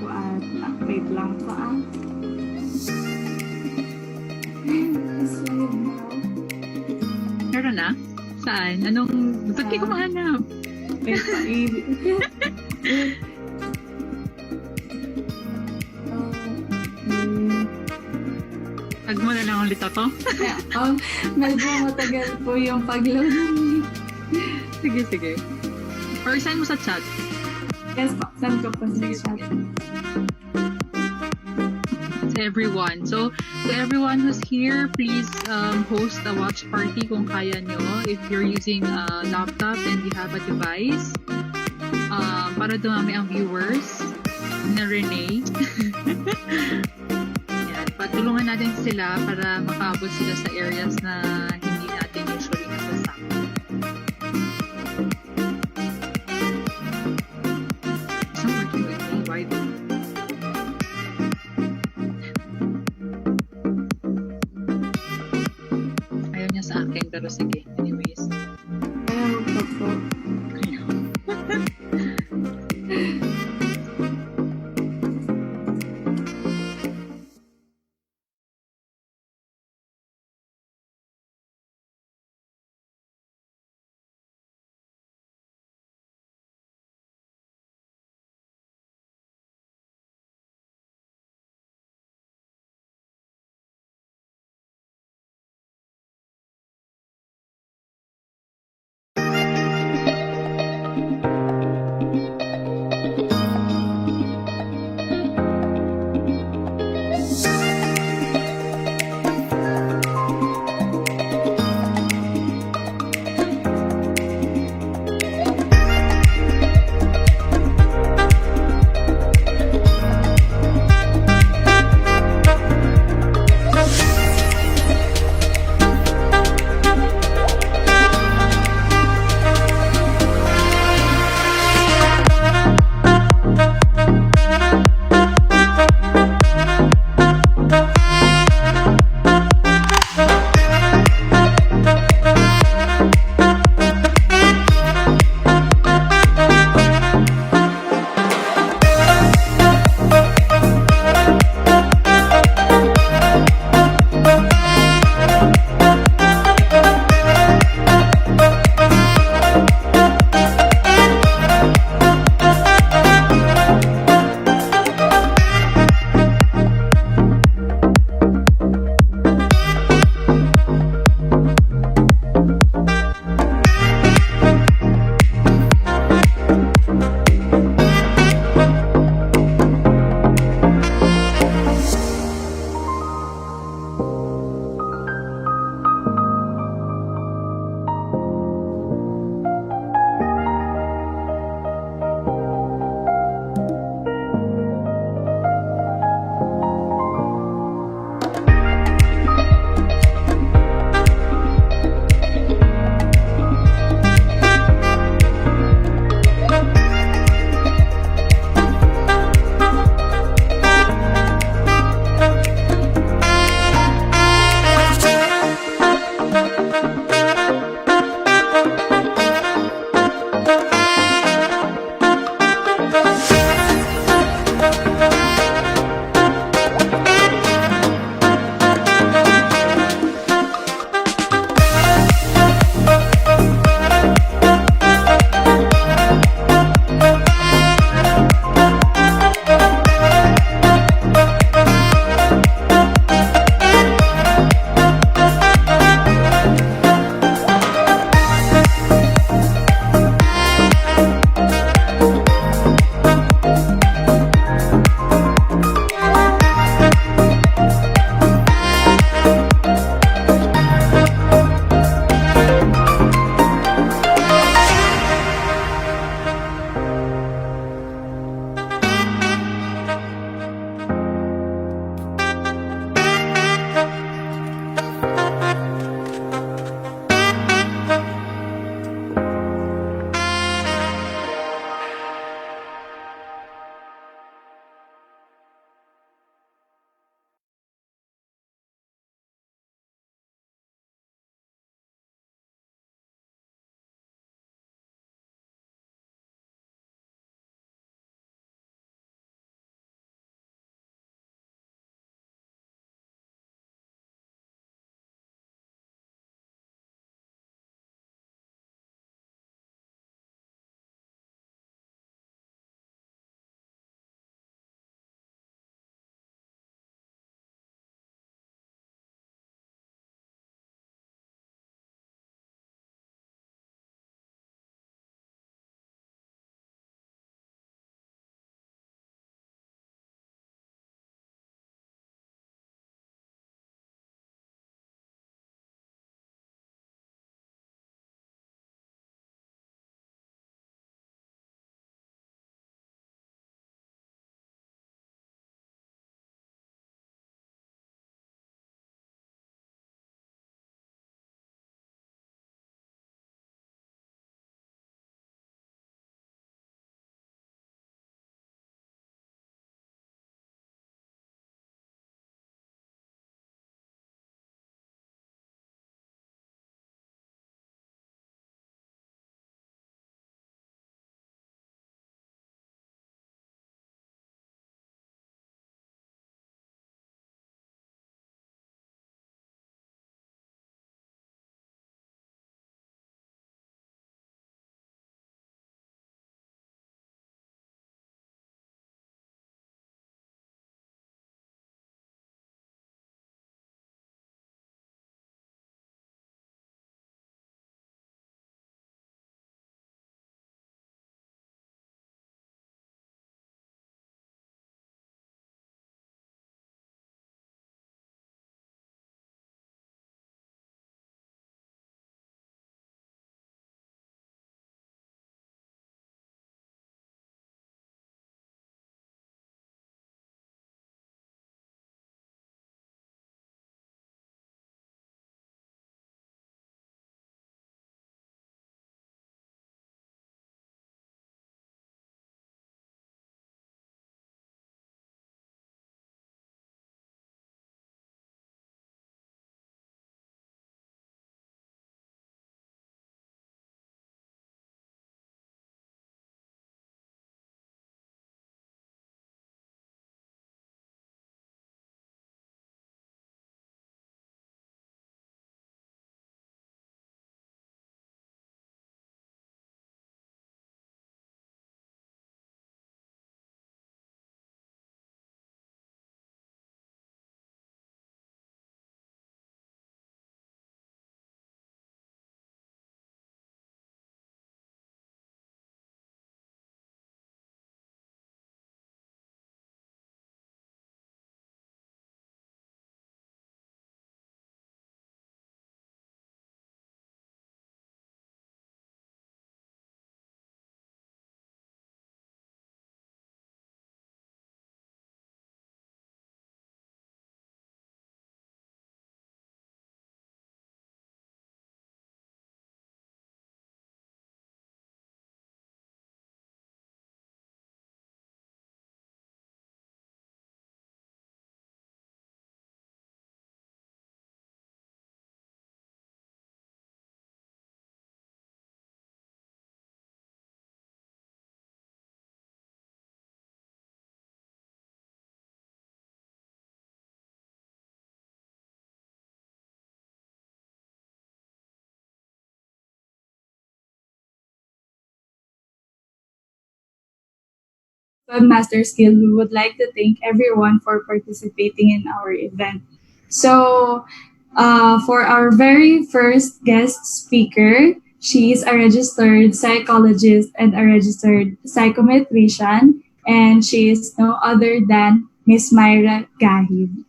ko ata. Wait lang po Slide now. Meron na? Saan? Anong... Ba't kayo kumahanap? Wait pa, Tag mo na lang ulit ako? medyo matagal po yung pag-load ng link. Sige. Or send mo sa chat. Yes po, send ko po sa chat. To everyone. So, to everyone who's here, please host a watch party kung kaya nyo. If you're using a laptop and you have a device, para dumami ang viewers na Renee. Yan. Pagtulungan natin sila para makaabot sila sa areas na hindi natin usually nasasama. It's not working with me. Why though? Ayaw niya sa akin, pero sige. Anyways. Ayaw po po. Webmasters Guild, we would like to thank everyone for participating in our event. So, for our very first guest speaker, she is a registered psychologist and a registered psychometrician, and she is no other than Miss Myra Gahid.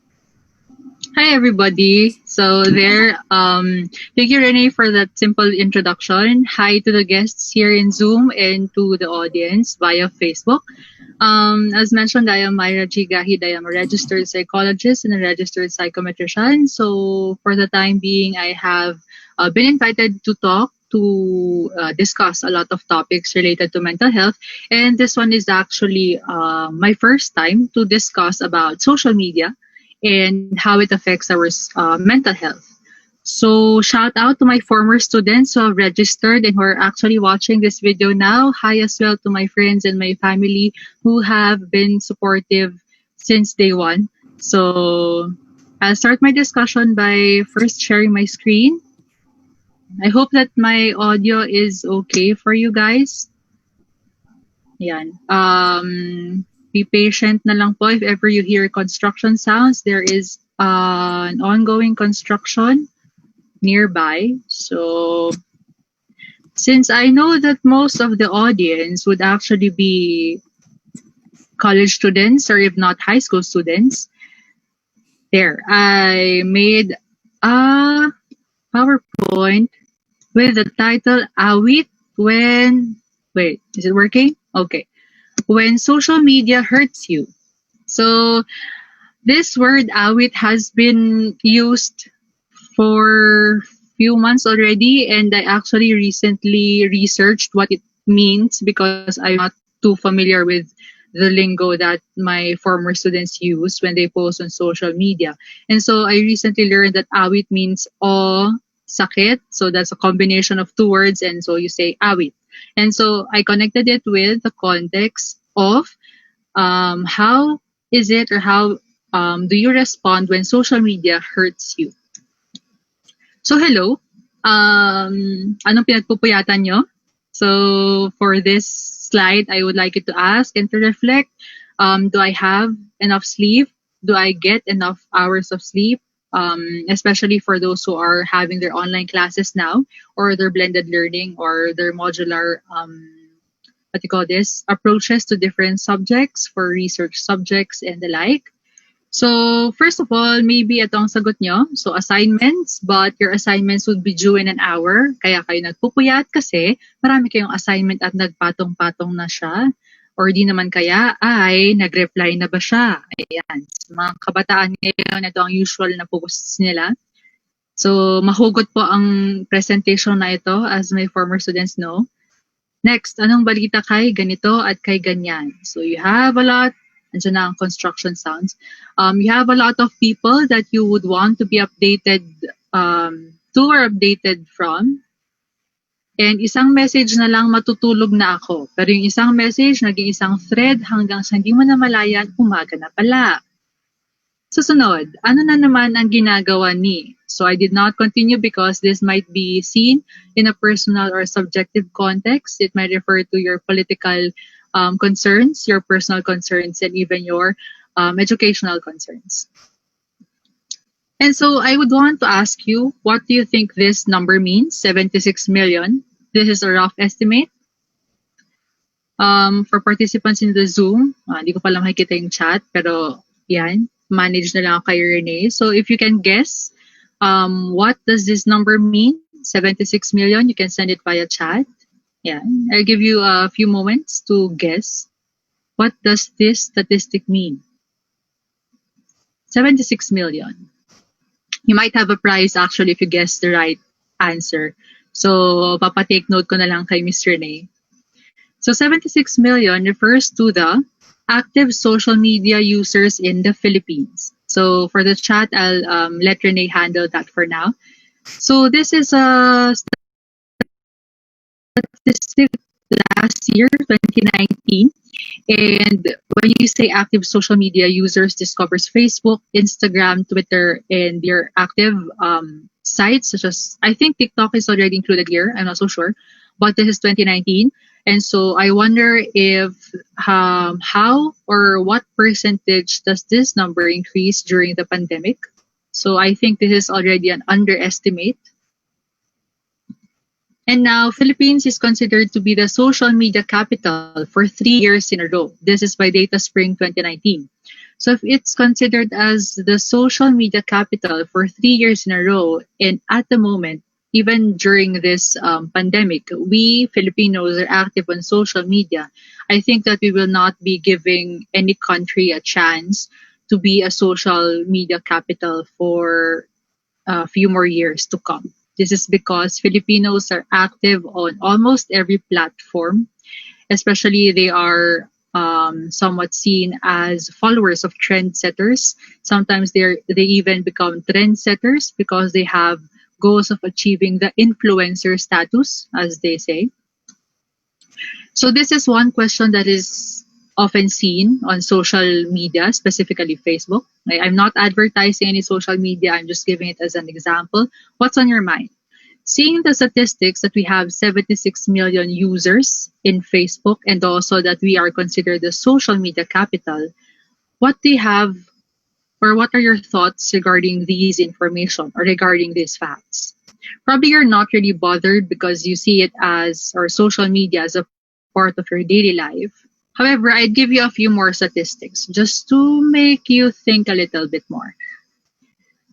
Hi everybody. So there, thank you Renee for that simple introduction. Hi to the guests here in Zoom and to the audience via Facebook. As mentioned, I am Myra G. Gahid. I am a registered psychologist and a registered psychometrician. So for the time being, I have been invited to talk to discuss a lot of topics related to mental health. And this one is actually my first time to discuss about social media and how it affects our mental health. So shout out to my former students who have registered and who are actually watching this video now. Hi as well to my friends and my family who have been supportive since day one. So I'll start my discussion by first sharing my screen. I hope that my audio is okay for you guys. Yan. Be patient na lang po if ever you hear construction sounds. There is an ongoing construction nearby. So since I know that most of the audience would actually be college students or if not high school students, there, I made a PowerPoint with the title Awit when, wait, is it working? Okay. When social media hurts you. So this word awit has been used for few months already, and I actually recently researched what it means because I'm not too familiar with the lingo that my former students use when they post on social media. And so I recently learned that awit means o sakit. So that's a combination of two words, and so you say awit. And so I connected it with the context of how is it or how do you respond when social media hurts you? So hello, anong pinagpupuyatan nyo? So for this slide, I would like you to ask and to reflect, do I have enough sleep? Do I get enough hours of sleep? Especially for those who are having their online classes now or their blended learning or their modular what you call this, approaches to different subjects for research subjects and the like. So first of all, maybe itong sagot nyo. So assignments, but your assignments would be due in an hour. Kaya kayo nagpupuyat kasi marami kayong assignment at nagpatong-patong na siya. Or di naman kaya ay nag-reply na ba siya? Ayan. So, mga kabataan ngayon, ito ang usual na posts nila. So mahugot po ang presentation na ito as my former students know. Next, anong balita kay ganito at kay ganyan? So you have a lot, andyan na ang construction sounds. You have a lot of people that you would want to be updated to or updated from. And isang message na lang matutulog na ako. Pero yung isang message, naging isang thread hanggang sa hindi mo na malayan, umaga na pala. Susunod, ano na naman ang ginagawa ni? So I did not continue because this might be seen in a personal or subjective context. It might refer to your political concerns, your personal concerns, and even your educational concerns. And so I would want to ask you, what do you think this number means, 76 million? This is a rough estimate. For participants in the Zoom, hindi ko pala makikita yung chat, pero yan, manage na lang kay Renee. So if you can guess, what does this number mean? 76 million, you can send it via chat. Yeah, I'll give you a few moments to guess. What does this statistic mean? 76 million. You might have a prize actually if you guess the right answer. So, papatake note ko na lang kay Ms. Renee. So, 76 million refers to the active social media users in the Philippines. So, for the chat, I'll let Renee handle that for now. So, this is a statistic last year, 2019. And when you say active social media users, this covers Facebook, Instagram, Twitter, and your active sites such as, I think TikTok is already included here. I'm not so sure, but this is 2019. And so I wonder if how or what percentage does this number increase during the pandemic? So I think this is already an underestimate. And now, Philippines is considered to be the social media capital for 3 years in a row. This is by Data Spring 2019. So if it's considered as the social media capital for 3 years in a row, and at the moment, even during this pandemic, we Filipinos are active on social media. I think that we will not be giving any country a chance to be a social media capital for a few more years to come. This is because Filipinos are active on almost every platform, especially they are somewhat seen as followers of trendsetters. Sometimes they even become trendsetters because they have goals of achieving the influencer status, as they say. So this is one question that is often seen on social media, specifically Facebook. I'm not advertising any social media, I'm just giving it as an example. What's on your mind? Seeing the statistics that we have 76 million users in Facebook and also that we are considered the social media capital, what do you have or what are your thoughts regarding these information or regarding these facts? Probably you're not really bothered because you see it as or social media as a part of your daily life. However, I'd give you a few more statistics just to make you think a little bit more.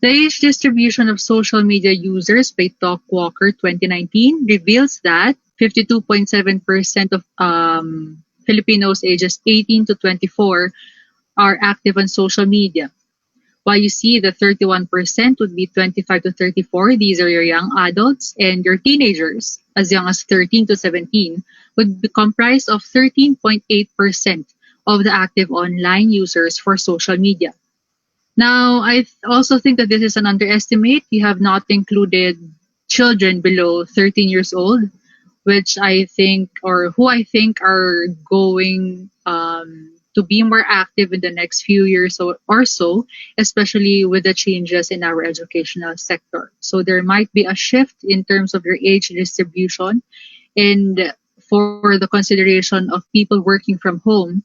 The age distribution of social media users by TalkWalker 2019 reveals that 52.7% of Filipinos ages 18 to 24 are active on social media. While you see the 31% would be 25 to 34, these are your young adults, and your teenagers, as young as 13 to 17, would be comprised of 13.8% of the active online users for social media. Now, I also think that this is an underestimate. You have not included children below 13 years old, which I think, or who I think are going to be more active in the next few years or so, especially with the changes in our educational sector. So there might be a shift in terms of your age distribution. And for the consideration of people working from home,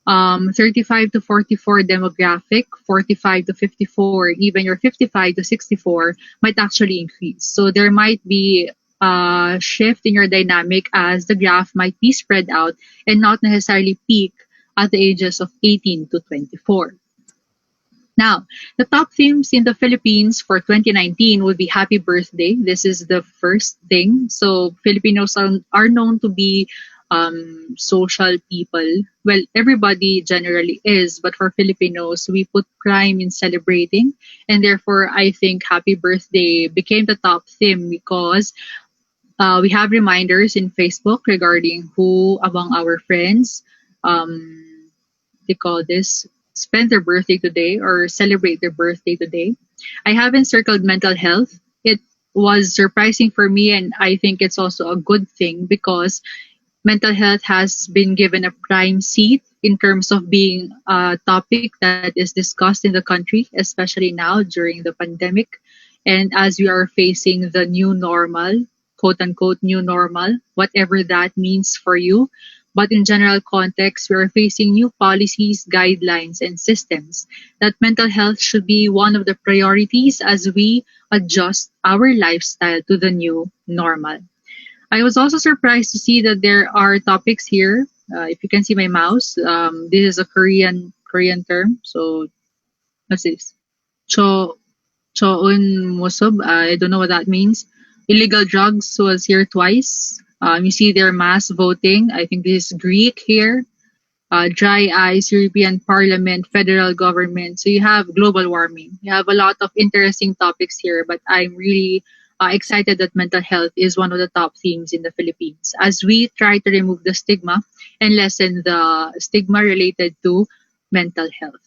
35 to 44 demographic, 45 to 54, even your 55 to 64 might actually increase. So there might be a shift in your dynamic as the graph might be spread out and not necessarily peak at the ages of 18 to 24. Now, the top themes in the Philippines for 2019 would be happy birthday. This is the first thing. So Filipinos are known to be social people. Well, everybody generally is, but for Filipinos, we put prime in celebrating. And therefore, I think happy birthday became the top theme because we have reminders in Facebook regarding who among our friends they call this spend their birthday today or celebrate their birthday today. I haven't circled mental health. It was surprising for me, and I think it's also a good thing because mental health has been given a prime seat in terms of being a topic that is discussed in the country, especially now during the pandemic. And as we are facing the new normal, quote unquote, new normal, whatever that means for you. But in general context, we are facing new policies, guidelines, and systems that mental health should be one of the priorities as we adjust our lifestyle to the new normal. I was also surprised to see that there are topics here. If you can see my mouse, this is a Korean term. So what's this? Cho Choun Musob. I don't know what that means. Illegal drugs was here twice. You see their mass voting. I think this is Greek here. Dry ice, European Parliament, federal government. So you have global warming. You have a lot of interesting topics here, but I'm really excited that mental health is one of the top themes in the Philippines as we try to remove the stigma and lessen the stigma related to mental health.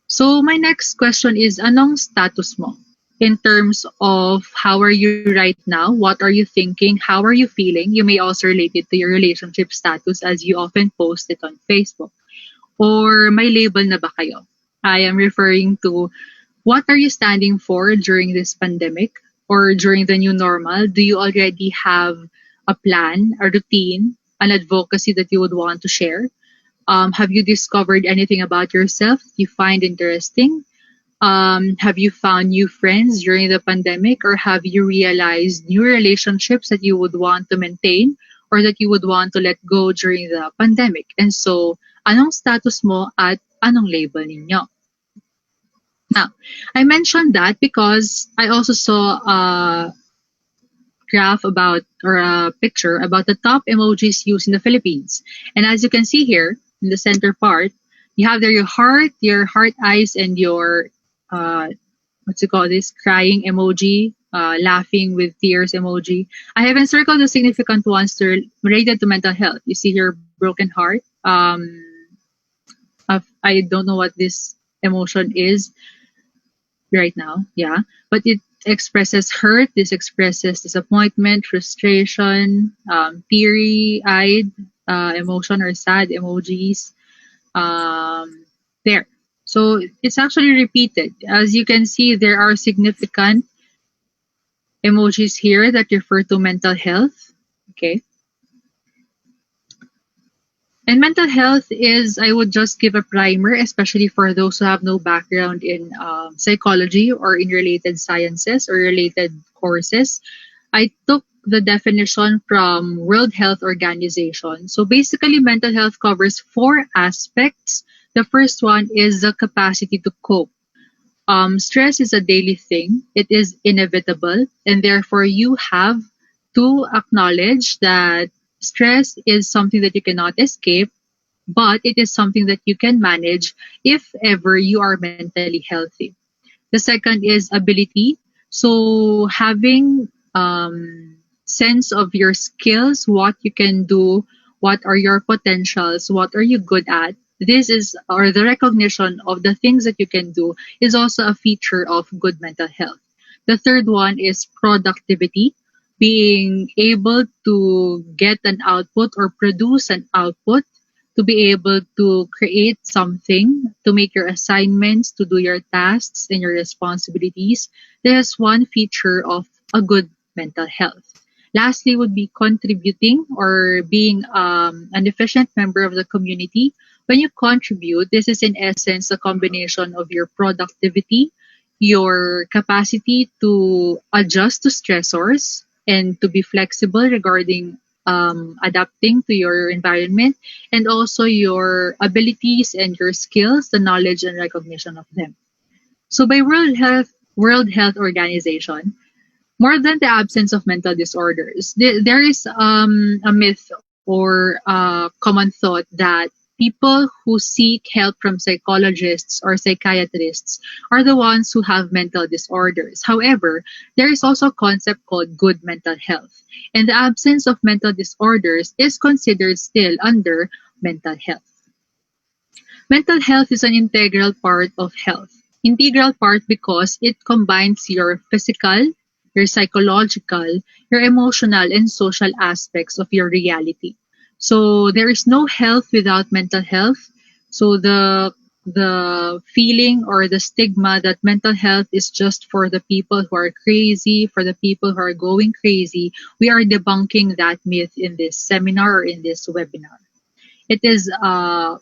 So my next question is, anong status mo? In terms of how are you right now, what are you thinking, how are you feeling? You may also relate it to your relationship status as you often post it on Facebook. Or may label na ba kayo? I am referring to what are you standing for during this pandemic or during the new normal? Do you already have a plan, a routine? an advocacy that you would want to share? Have you discovered anything about yourself you find interesting? Have you found new friends during the pandemic, or have you realized new relationships that you would want to maintain or that you would want to let go during the pandemic? And so, anong status mo at anong label ninyo? Now, I mentioned that because I also saw a graph about or a picture about the top emojis used in the Philippines. And as you can see here in the center part, you have there your heart eyes, and your uh, what's it called, this crying emoji, laughing with tears emoji. I have encircled the significant ones related to mental health. You see your broken heart. I don't know what this emotion is right now, yeah, but it expresses hurt. This expresses disappointment, frustration, teary-eyed emotion or sad emojis. There. So it's actually repeated. As you can see, there are significant emojis here that refer to mental health. Okay. And mental health is, I would just give a primer, especially for those who have no background in psychology or in related sciences or related courses. I took the definition from World Health Organization. So basically, mental health covers four aspects. The first one is the capacity to cope. Stress is a daily thing. It is inevitable, and therefore you have to acknowledge that stress is something that you cannot escape, but it is something that you can manage if ever you are mentally healthy. The second is ability. So having sense of your skills, what you can do, what are your potentials, what are you good at. This is, or the recognition of the things that you can do is also a feature of good mental health. The third one is productivity, being able to get an output or produce an output, to be able to create something, to make your assignments, to do your tasks and your responsibilities. This is one feature of a good mental health. Lastly, would be contributing or being an efficient member of the community. When you contribute, this is in essence a combination of your productivity, your capacity to adjust to stressors, and to be flexible regarding adapting to your environment, and also your abilities and your skills, the knowledge and recognition of them. So by World Health Organization, more than the absence of mental disorders, there is a myth or a common thought that people who seek help from psychologists or psychiatrists are the ones who have mental disorders. However, there is also a concept called good mental health, and the absence of mental disorders is considered still under mental health. Mental health is an integral part of health. Integral part because it combines your physical, your psychological, your emotional, and social aspects of your reality. So there is no health without mental health. So the feeling or the stigma that mental health is just for the people who are crazy, for the people who are going crazy, we are debunking that myth in this seminar or in this webinar. It is an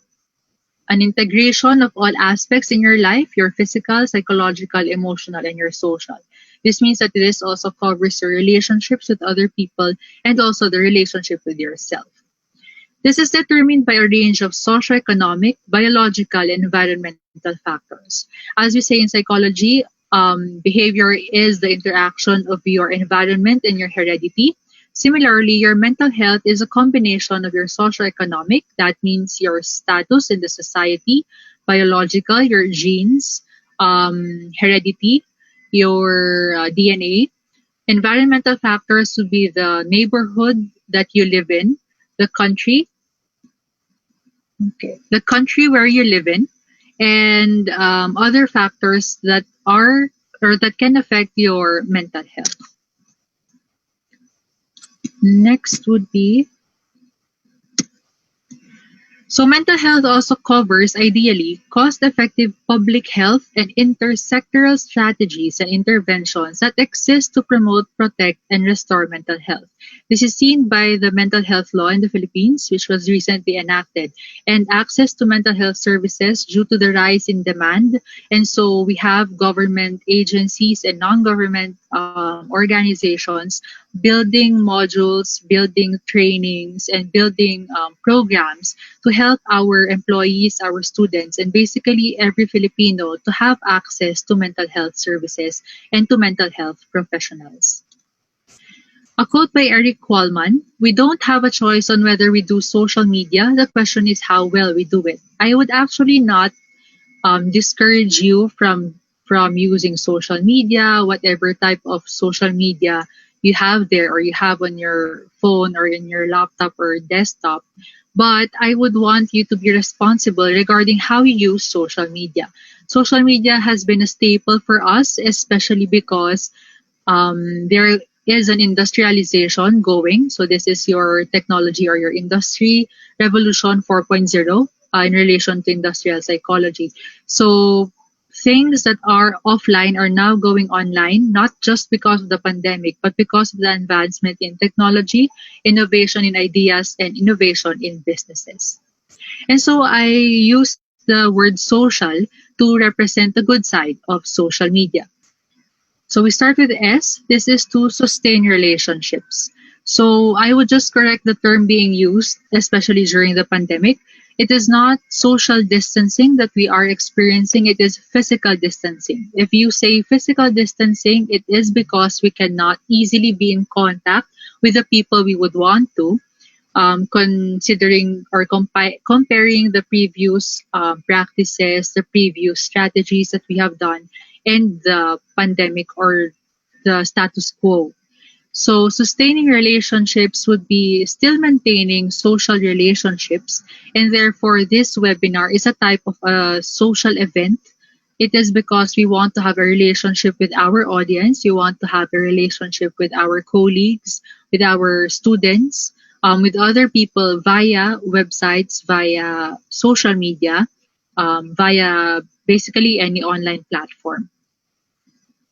integration of all aspects in your life, your physical, psychological, emotional, and your social. This means that this also covers your relationships with other people and also the relationship with yourself. This is determined by a range of socioeconomic, biological, and environmental factors. As we say in psychology, behavior is the interaction of your environment and your heredity. Similarly, your mental health is a combination of your socioeconomic, that means your status in the society, biological, your genes, heredity, your DNA. Environmental factors would be the neighborhood that you live in, the country, okay, the country where you live in, and other factors that are or that can affect your mental health. Next would be So mental health also covers, ideally, cost-effective public health and intersectoral strategies and interventions that exist to promote, protect, and restore mental health. This is seen by the mental health law in the Philippines, which was recently enacted, and access to mental health services due to the rise in demand. And so we have government agencies and non-government organizations building modules, building trainings, and building programs to help our employees, our students, and basically every Filipino to have access to mental health services and to mental health professionals. A quote by Eric Qualman: "We don't have a choice on whether we do social media. The question is how well we do it." I would actually not discourage you from using social media, whatever type of social media you have there or you have on your phone or in your laptop or desktop. But I would want you to be responsible regarding how you use social media. Social media has been a staple for us, especially because there is an industrialization going. So this is your technology or your industry revolution 4.0 in relation to industrial psychology. So things that are offline are now going online, not just because of the pandemic, but because of the advancement in technology, innovation in ideas, and innovation in businesses. And so I use the word social to represent the good side of social media. So we start with S. This is to sustain relationships. So I would just correct the term being used, especially during the pandemic. It is not social distancing that we are experiencing, it is physical distancing. If you say physical distancing, it is because we cannot easily be in contact with the people we would want to, considering or comparing the previous practices, the previous strategies that we have done, and the pandemic or the status quo. So, sustaining relationships would be still maintaining social relationships, and therefore, this webinar is a type of a social event. It is because we want to have a relationship with our audience, we want to have a relationship with our colleagues, with our students, with other people via websites, via social media, via basically any online platform.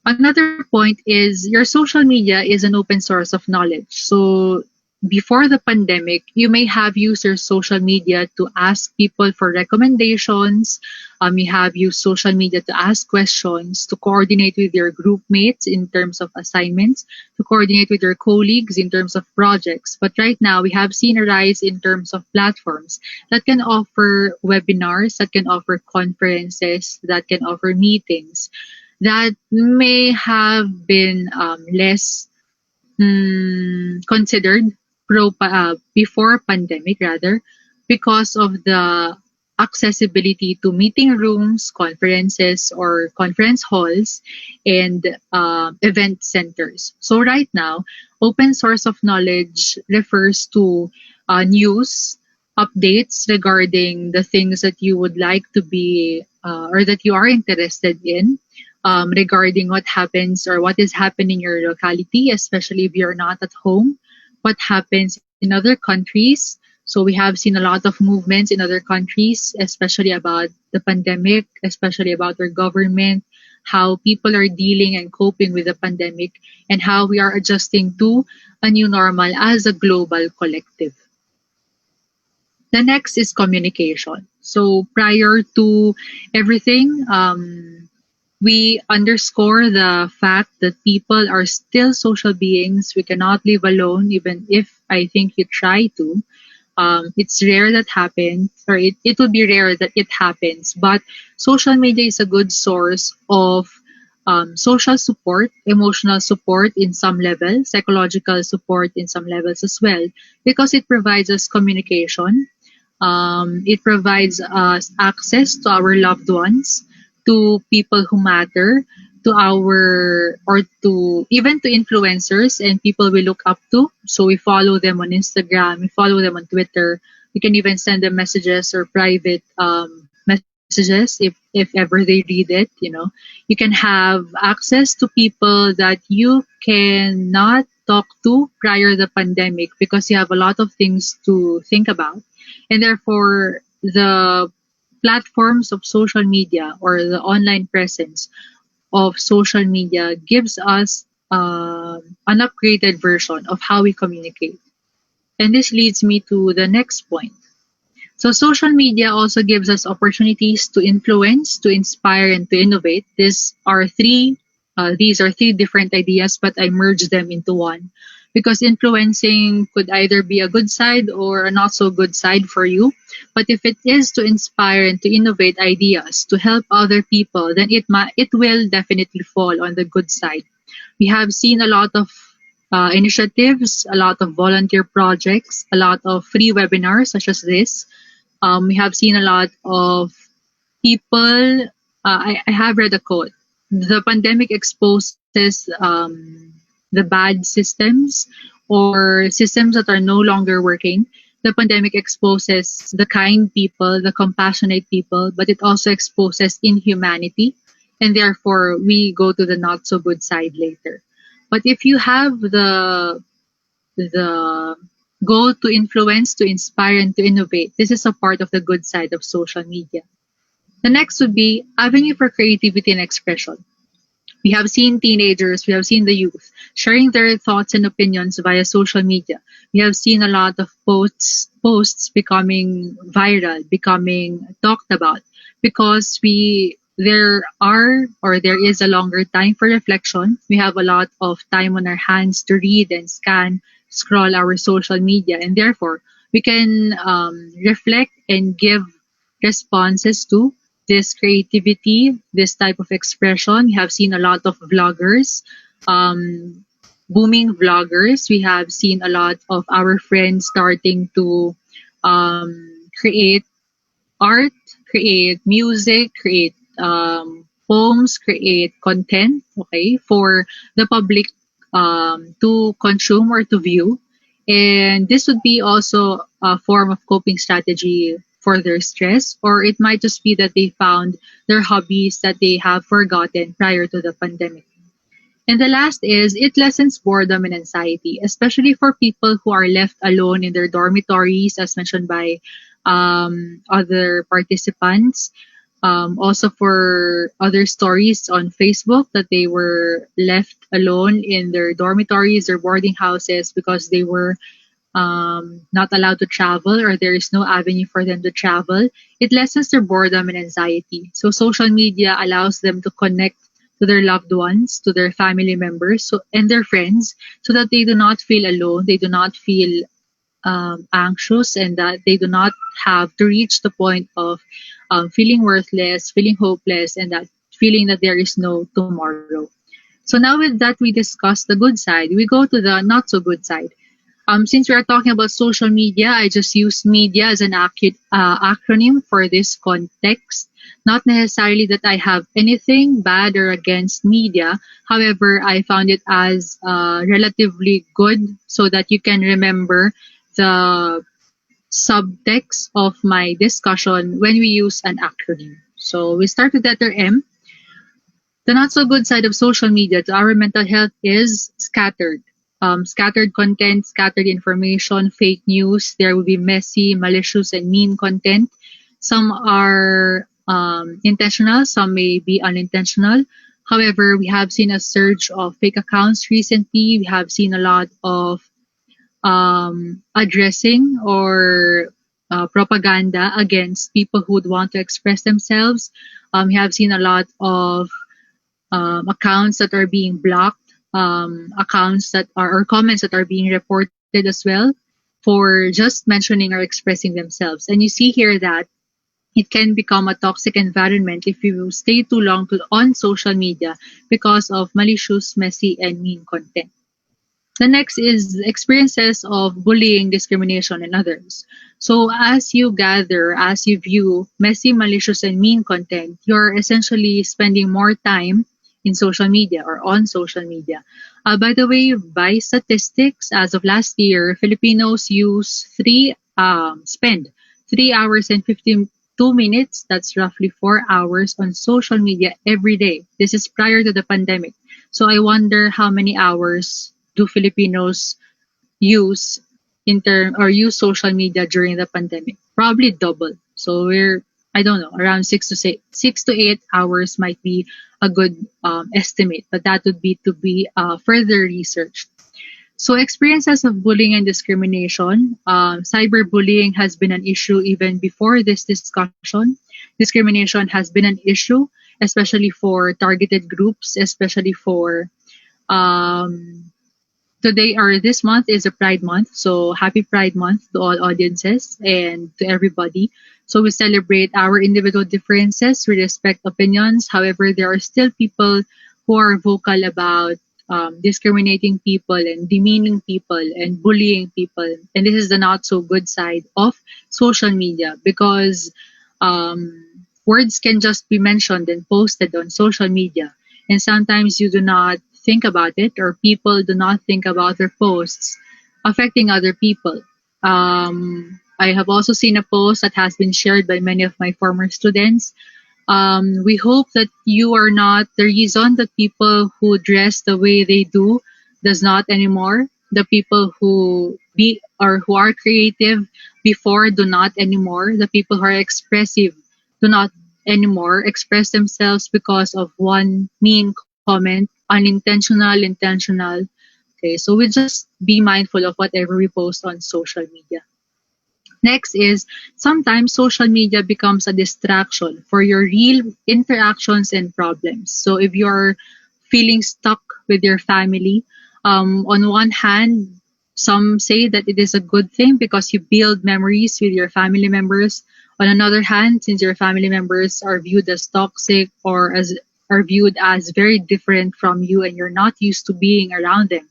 Another point is your social media is an open source of knowledge. So before the pandemic, you may have used your social media to ask people for recommendations. You have used social media to ask questions, to coordinate with your group mates in terms of assignments, to coordinate with your colleagues in terms of projects. But right now, we have seen a rise in terms of platforms that can offer webinars, that can offer conferences, that can offer meetings that may have been less considered before pandemic rather because of the accessibility to meeting rooms, conferences or conference halls, and event centers. So right now, open source of knowledge refers to news, updates regarding the things that you would like to be or that you are interested in, regarding what happens or what is happening in your locality, especially if you're not at home, what happens in other countries. So we have seen a lot of movements in other countries, especially about the pandemic, especially about our government, how people are dealing and coping with the pandemic, and how we are adjusting to a new normal as a global collective. The next is communication. So prior to everything, we underscore the fact that people are still social beings. We cannot live alone, even if I think you try to. It's rare that happens, or it would be rare that it happens, but social media is a good source of social support, emotional support in some level, psychological support in some levels as well, because it provides us communication. It provides us access to our loved ones, to people who matter, to our or to even to influencers and people we look up to. So we follow them on Instagram, we follow them on Twitter. We can even send them messages or private messages if ever they read it. You can have access to people that you cannot talk to prior the pandemic because you have a lot of things to think about, and therefore the platforms of social media or the online presence of social media gives us an upgraded version of how we communicate. And this leads me to the next point. So social media also gives us opportunities to influence, to inspire, and to innovate. These are three different ideas, but I merged them into one because influencing could either be a good side or a not so good side for you. But if it is to inspire and to innovate ideas to help other people, then it will definitely fall on the good side. We have seen a lot of initiatives, a lot of volunteer projects, a lot of free webinars such as this. We have seen a lot of people. I have read a quote. The pandemic exposes the bad systems or systems that are no longer working. The pandemic exposes the kind people, the compassionate people, but it also exposes inhumanity. And therefore, we go to the not so good side later. But if you have the goal to influence, to inspire, and to innovate, this is a part of the good side of social media. The next would be avenue for creativity and expression. We have seen teenagers, we have seen the youth sharing their thoughts and opinions via social media. We have seen a lot of posts becoming viral, becoming talked about because there is a longer time for reflection. We have a lot of time on our hands to read and scan, scroll our social media, and therefore we can reflect and give responses to this creativity, this type of expression. We have seen a lot of vloggers, um, booming vloggers. We have seen a lot of our friends starting to create art, create music, create poems, create content, okay, for the public to consume or to view. And this would be also a form of coping strategy for their stress, or it might just be that they found their hobbies that they have forgotten prior to the pandemic. And the last is it lessens boredom and anxiety, especially for people who are left alone in their dormitories, as mentioned by other participants. Also, for other stories on Facebook that they were left alone in their dormitories or boarding houses because they were not allowed to travel or there is no avenue for them to travel. It lessens their boredom and anxiety. So social media allows them to connect to their loved ones, to their family members, and their friends, so that they do not feel alone, they do not feel anxious, and that they do not have to reach the point of feeling worthless, feeling hopeless, and that feeling that there is no tomorrow. So now with that we discussed the good side, we go to the not so good side. Since we are talking about social media, I just use media as an acronym for this context. Not necessarily that I have anything bad or against media. However, I found it as relatively good so that you can remember the subtext of my discussion when we use an acronym. So we start with letter M. The not so good side of social media to our mental health is scattered. Scattered content, scattered information, fake news. There will be messy, malicious, and mean content. Some are intentional, some may be unintentional. However, we have seen a surge of fake accounts recently. We have seen a lot of addressing or propaganda against people who would want to express themselves. We have seen a lot of accounts that are being blocked, accounts that are or comments that are being reported as well for just mentioning or expressing themselves. And you see here that it can become a toxic environment if you stay too long on social media because of malicious, messy, and mean content. The next is experiences of bullying, discrimination, and others. So as you gather, as you view messy, malicious, and mean content, you're essentially spending more time in social media or on social media. By the way, by statistics, as of last year, Filipinos spend 3 hours and 52 minutes. That's roughly 4 hours on social media every day. This is prior to the pandemic. So I wonder how many hours do Filipinos use use social media during the pandemic? Probably double. So we're, I don't know, around 6 to 8 hours might be a good estimate, but that would be to be further researched. So experiences of bullying and discrimination. Cyberbullying has been an issue even before this discussion. Discrimination has been an issue, especially for targeted groups, especially for um, today or this month is a Pride Month. So happy Pride Month to all audiences and to everybody. So we celebrate our individual differences, we respect opinions. However, there are still people who are vocal about discriminating people and demeaning people and bullying people. And this is the not so good side of social media because words can just be mentioned and posted on social media. And sometimes you do not think about it, or people do not think about their posts affecting other people. I have also seen a post that has been shared by many of my former students. We hope that you are not the reason that people who dress the way they do does not anymore. The people who be or who are creative before do not anymore. The people who are expressive do not anymore express themselves because of one mean comment, unintentional, intentional. Okay, so we just be mindful of whatever we post on social media. Next is sometimes social media becomes a distraction for your real interactions and problems. So if you're feeling stuck with your family, on one hand, some say that it is a good thing because you build memories with your family members. On another hand, since your family members are viewed as toxic or as are viewed as very different from you and you're not used to being around them,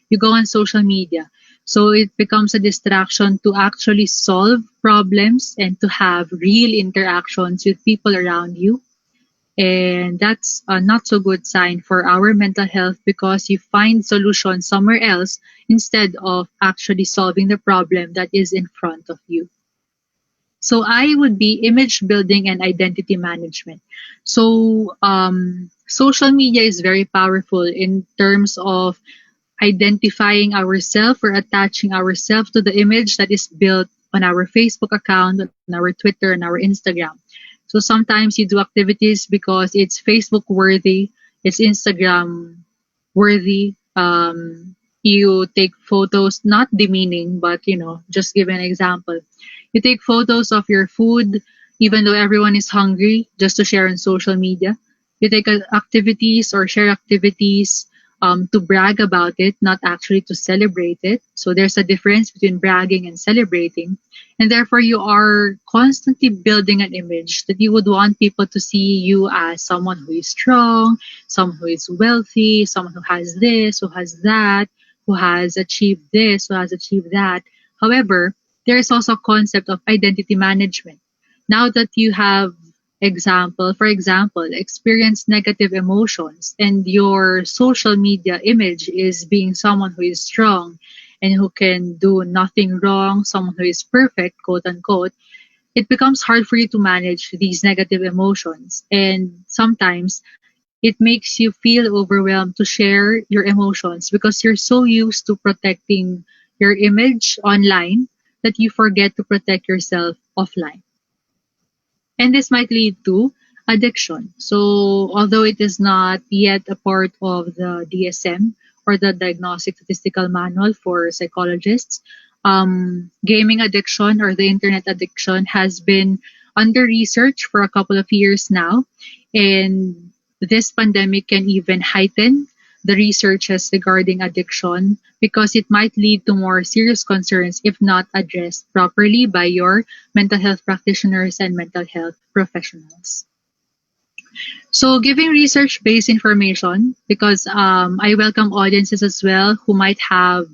you go on social media. So it becomes a distraction to actually solve problems and to have real interactions with people around you. And that's a not so good sign for our mental health because you find solutions somewhere else instead of actually solving the problem that is in front of you. So I would be image building and identity management. So social media is very powerful in terms of identifying ourselves or attaching ourselves to the image that is built on our Facebook account, on our Twitter, and our Instagram. So sometimes you do activities because it's Facebook worthy, it's Instagram worthy. You take photos, not demeaning, but just give an example. You take photos of your food, even though everyone is hungry, just to share on social media. You take activities or share activities to brag about it, not actually to celebrate it. So there's a difference between bragging and celebrating. And therefore, you are constantly building an image that you would want people to see you as someone who is strong, someone who is wealthy, someone who has this, who has that, who has achieved this, who has achieved that. However, there is also a concept of identity management. Now that you have for example, experience negative emotions and your social media image is being someone who is strong and who can do nothing wrong, someone who is perfect, quote unquote, it becomes hard for you to manage these negative emotions. And sometimes it makes you feel overwhelmed to share your emotions because you're so used to protecting your image online that you forget to protect yourself offline. And this might lead to addiction. So, although it is not yet a part of the DSM or the Diagnostic Statistical Manual for psychologists, gaming addiction or the internet addiction has been under research for a couple of years now. And this pandemic can even heighten the researches regarding addiction because it might lead to more serious concerns if not addressed properly by your mental health practitioners and mental health professionals. So, giving research based information because I welcome audiences as well who might have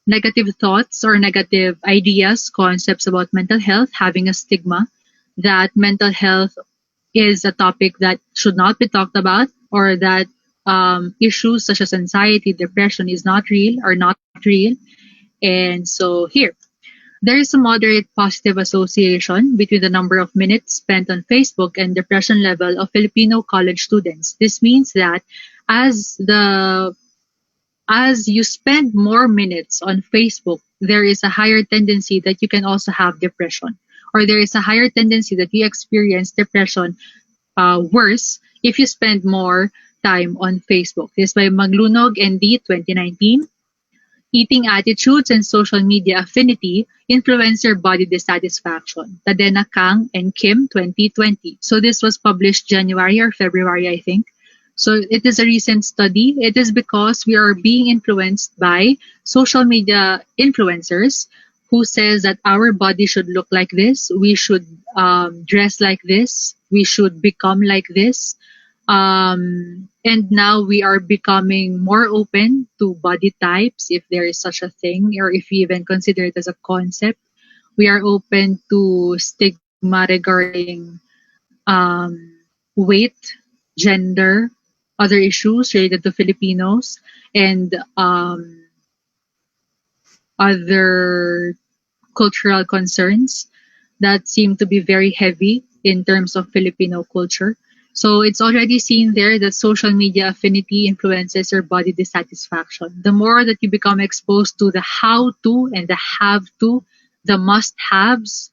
negative thoughts or negative ideas, concepts about mental health, having a stigma that mental health is a topic that should not be talked about or that issues such as anxiety, depression is not real or not real. And so here, there is a moderate positive association between the number of minutes spent on Facebook and depression level of Filipino college students. This means that as the as you spend more minutes on Facebook, there is a higher tendency that you can also have depression or there is a higher tendency that you experience depression worse if you spend more time on Facebook. This by Maglunog and D 2019. Eating attitudes and social media affinity influence your body dissatisfaction. Tadena Kang and Kim 2020. So this was published January or February, I think. So it is a recent study. It is because we are being influenced by social media influencers who says that our body should look like this, we should dress like this, we should become like this. And now we are becoming more open to body types, if there is such a thing, or if we even consider it as a concept. We are open to stigma regarding weight, gender, other issues related to Filipinos, and other cultural concerns that seem to be very heavy in terms of Filipino culture. So it's already seen there that social media affinity influences your body dissatisfaction. The more that you become exposed to the how to and the have to, the must haves,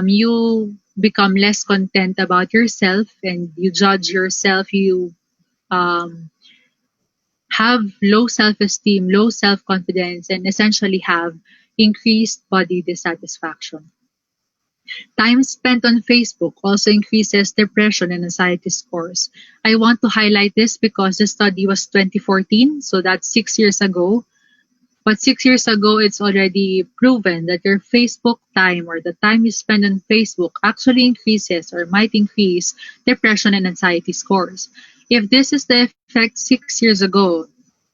you become less content about yourself and you judge yourself. You um, have low self esteem, low self confidence, and essentially have increased body dissatisfaction. Time spent on Facebook also increases depression and anxiety scores. I want to highlight this because the study was 2014, so that's 6 years ago. But 6 years ago, it's already proven that your Facebook time or the time you spend on Facebook actually increases or might increase depression and anxiety scores. If this is the effect 6 years ago,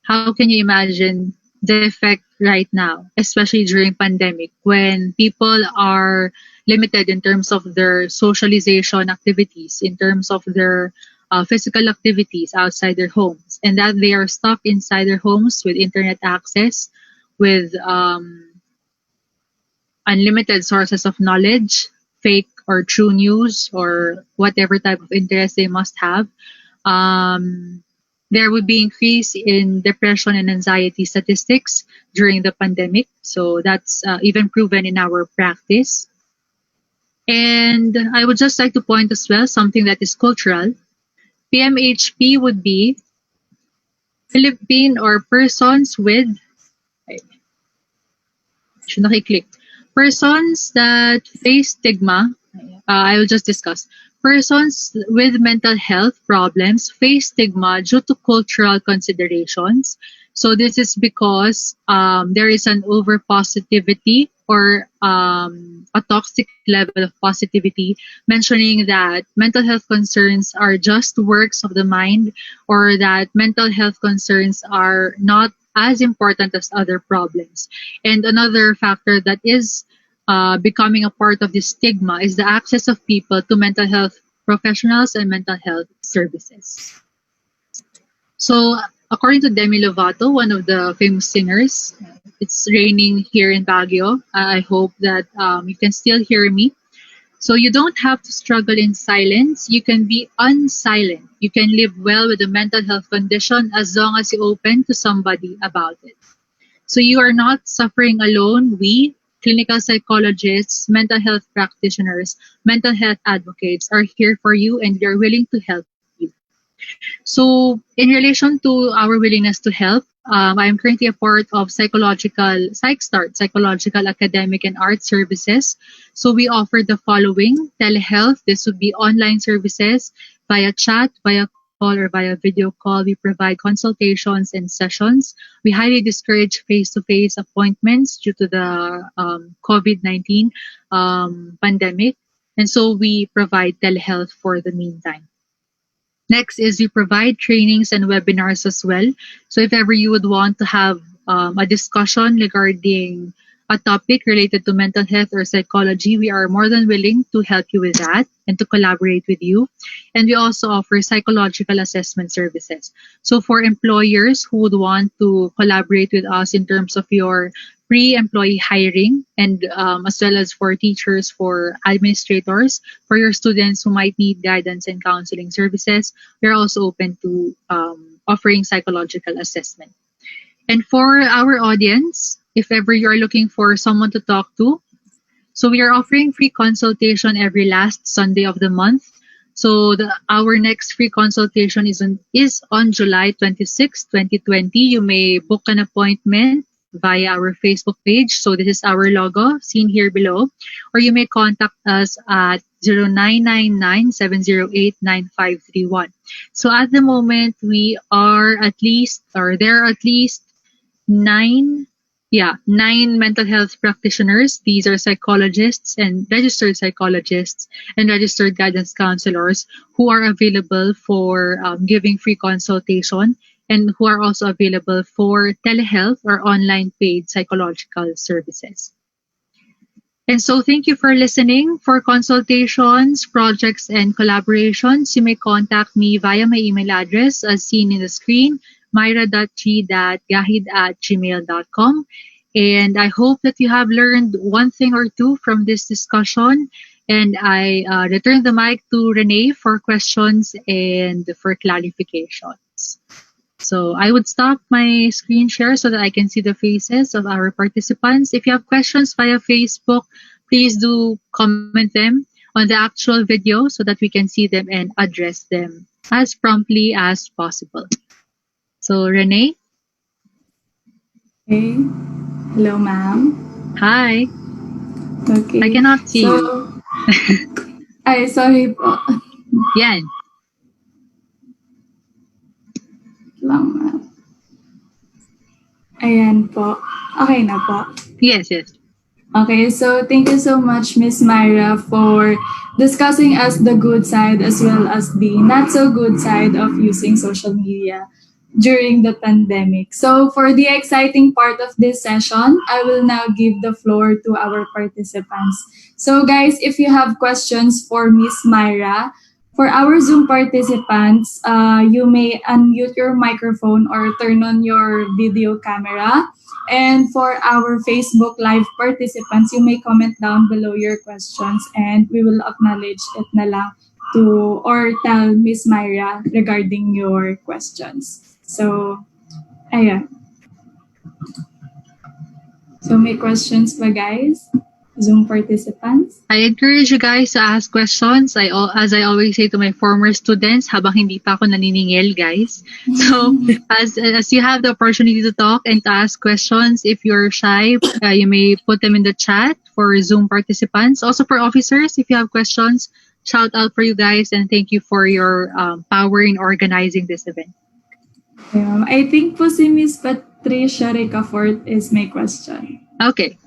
how can you imagine the effect right now, especially during pandemic when people are limited in terms of their socialization activities, in terms of their physical activities outside their homes, and that they are stuck inside their homes with internet access, with unlimited sources of knowledge, fake or true news, or whatever type of interest they must have. Um, there would be increase in depression and anxiety statistics during the pandemic. So that's even proven in our practice. And I would just like to point as well something that is cultural. PMHP would be Philippine or persons with, should nakiklik, persons that face stigma. I will just discuss. Persons with mental health problems face stigma due to cultural considerations. So this is because there is an over positivity or a toxic level of positivity, mentioning that mental health concerns are just works of the mind, or that mental health concerns are not as important as other problems. And another factor that is becoming a part of this stigma is the access of people to mental health professionals and mental health services. So, according to Demi Lovato, one of the famous singers, it's raining here in Baguio. I hope that you can still hear me. So, you don't have to struggle in silence. You can be unsilent. You can live well with a mental health condition as long as you open to somebody about it. So you are not suffering alone. We, clinical psychologists, mental health practitioners, mental health advocates, are here for you and we are willing to help you. So in relation to our willingness to help, I am currently a part of Psychological Academic and Art Services. So we offer the following: telehealth. This would be online services via chat, via call, or via video call. We provide consultations and sessions. We highly discourage face-to-face appointments due to the COVID-19 pandemic. And so we provide telehealth for the meantime. Next is we provide trainings and webinars as well. So if ever you would want to have a discussion regarding a topic related to mental health or psychology, we are more than willing to help you with that and to collaborate with you. And we also offer psychological assessment services. So for employers who would want to collaborate with us in terms of your pre-employee hiring, and as well as for teachers, for administrators, for your students who might need guidance and counseling services, we're also open to offering psychological assessment. And for our audience, if ever you're looking for someone to talk to, So we are offering free consultation every last Sunday of the month. So our next free consultation is on July 26, 2020. You may book an appointment via our Facebook page. So this is our logo seen here below. Or you may contact us at 0999-708-9531. So at the moment, there are at least nine nine mental health practitioners. These are psychologists and registered guidance counselors who are available for giving free consultation, and who are also available for telehealth or online paid psychological services. And so thank you for listening. For consultations, projects, and collaborations, you may contact me via my email address as seen in the screen, myra.g.gahid@gmail.com. And I hope that you have learned one thing or two from this discussion. And I return the mic to Renee for questions and for clarifications. So I would stop my screen share so that I can see the faces of our participants. If you have questions via Facebook, please do comment them on the actual video so that we can see them and address them as promptly as possible. So Renee? Okay. Hello, ma'am. Hi. Okay. I cannot see you. Ay, sorry po. Yan. Lang, ma'am. Ayan po. Okay na po. Yes. Okay, so thank you so much, Miss Myra, for discussing us the good side as well as the not so good side of using social media during the pandemic. So for the exciting part of this session, I will now give the floor to our participants. So guys, if you have questions for Miss Myra, for our Zoom participants, you may unmute your microphone or turn on your video camera. And for our Facebook Live participants, you may comment down below your questions and we will acknowledge it na lang to or tell Miss Myra regarding your questions. So, ayan. So, may questions ba, guys? Zoom participants? I encourage you guys to ask questions. As I always say to my former students, habang hindi pa ako naniningil, guys. So, as you have the opportunity to talk and to ask questions, if you're shy, you may put them in the chat for Zoom participants. Also for officers, if you have questions, shout out for you guys, and thank you for your power in organizing this event. I think po si Miss Patricia Ricafort is my question. Okay.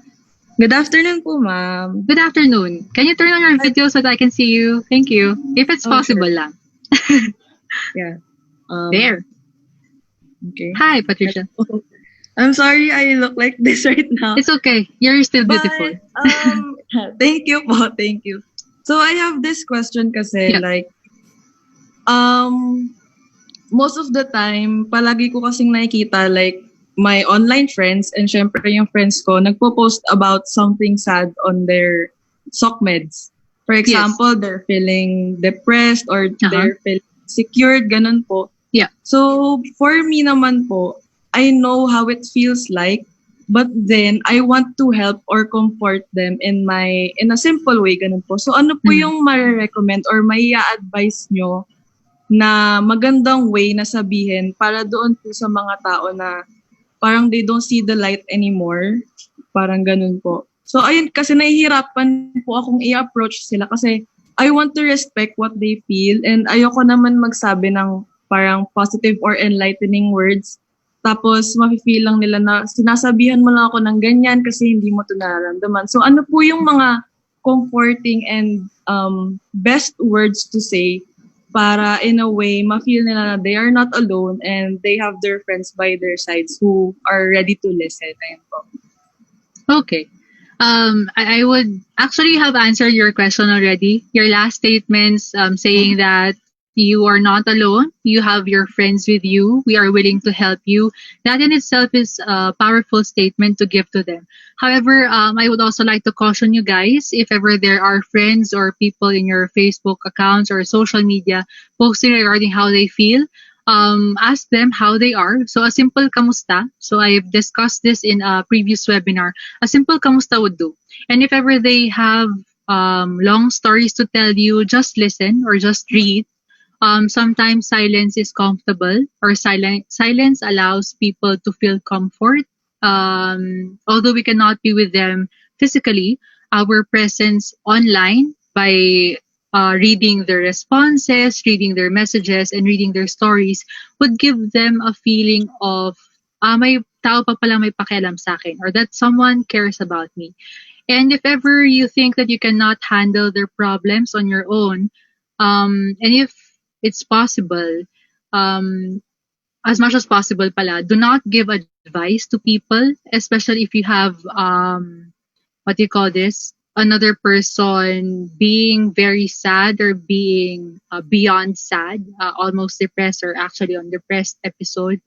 Good afternoon po, ma'am. Good afternoon. Can you turn on your video so that I can see you? Thank you. If it's possible lang. Yeah. There. Okay. Hi, Patricia. I'm sorry I look like this right now. It's okay. You're still beautiful. Thank you po. Thank you. So I have this question kasi most of the time, palagi ko kasing nakikita my online friends and syempre yung friends ko nagpo-post about something sad on their SOCMEDs. For example, they're feeling depressed or they're feeling secured, ganun po. Yeah. So for me naman po, I know how it feels like, but then I want to help or comfort them in a simple way, ganun po. So ano po yung ma-recommend or mai-advise nyo na magandang way na sabihin para doon po sa mga tao na parang they don't see the light anymore. Parang ganun po. So ayun, kasi nahihirapan po akong i-approach sila kasi I want to respect what they feel and ayoko naman magsabi ng parang positive or enlightening words. Tapos mafe-feel lang nila na sinasabihan mo lang ako ng ganyan kasi hindi mo ito nararamdaman. So ano po yung mga comforting and best words to say para in a way, ma-feel nila na they are not alone and they have their friends by their sides who are ready to listen. Ayun po. Okay. I would actually have answered your question already. Your last statements saying that you are not alone. You have your friends with you. We are willing to help you. That in itself is a powerful statement to give to them. However, I would also like to caution you guys, if ever there are friends or people in your Facebook accounts or social media posting regarding how they feel, ask them how they are. So a simple kamusta. So I've discussed this in a previous webinar. A simple kamusta would do. And if ever they have long stories to tell you, just listen or just read. Sometimes silence is comfortable, or silence allows people to feel comfort. Although we cannot be with them physically, our presence online by reading their responses, reading their messages, and reading their stories would give them a feeling of, may tao pa pala may pakialam sa akin, or that someone cares about me. And if ever you think that you cannot handle their problems on your own, and if it's possible, um, as much as possible pala, do not give advice to people, especially if you have, what do you call this? Another person being very sad or being beyond sad, almost depressed or actually on depressed episode.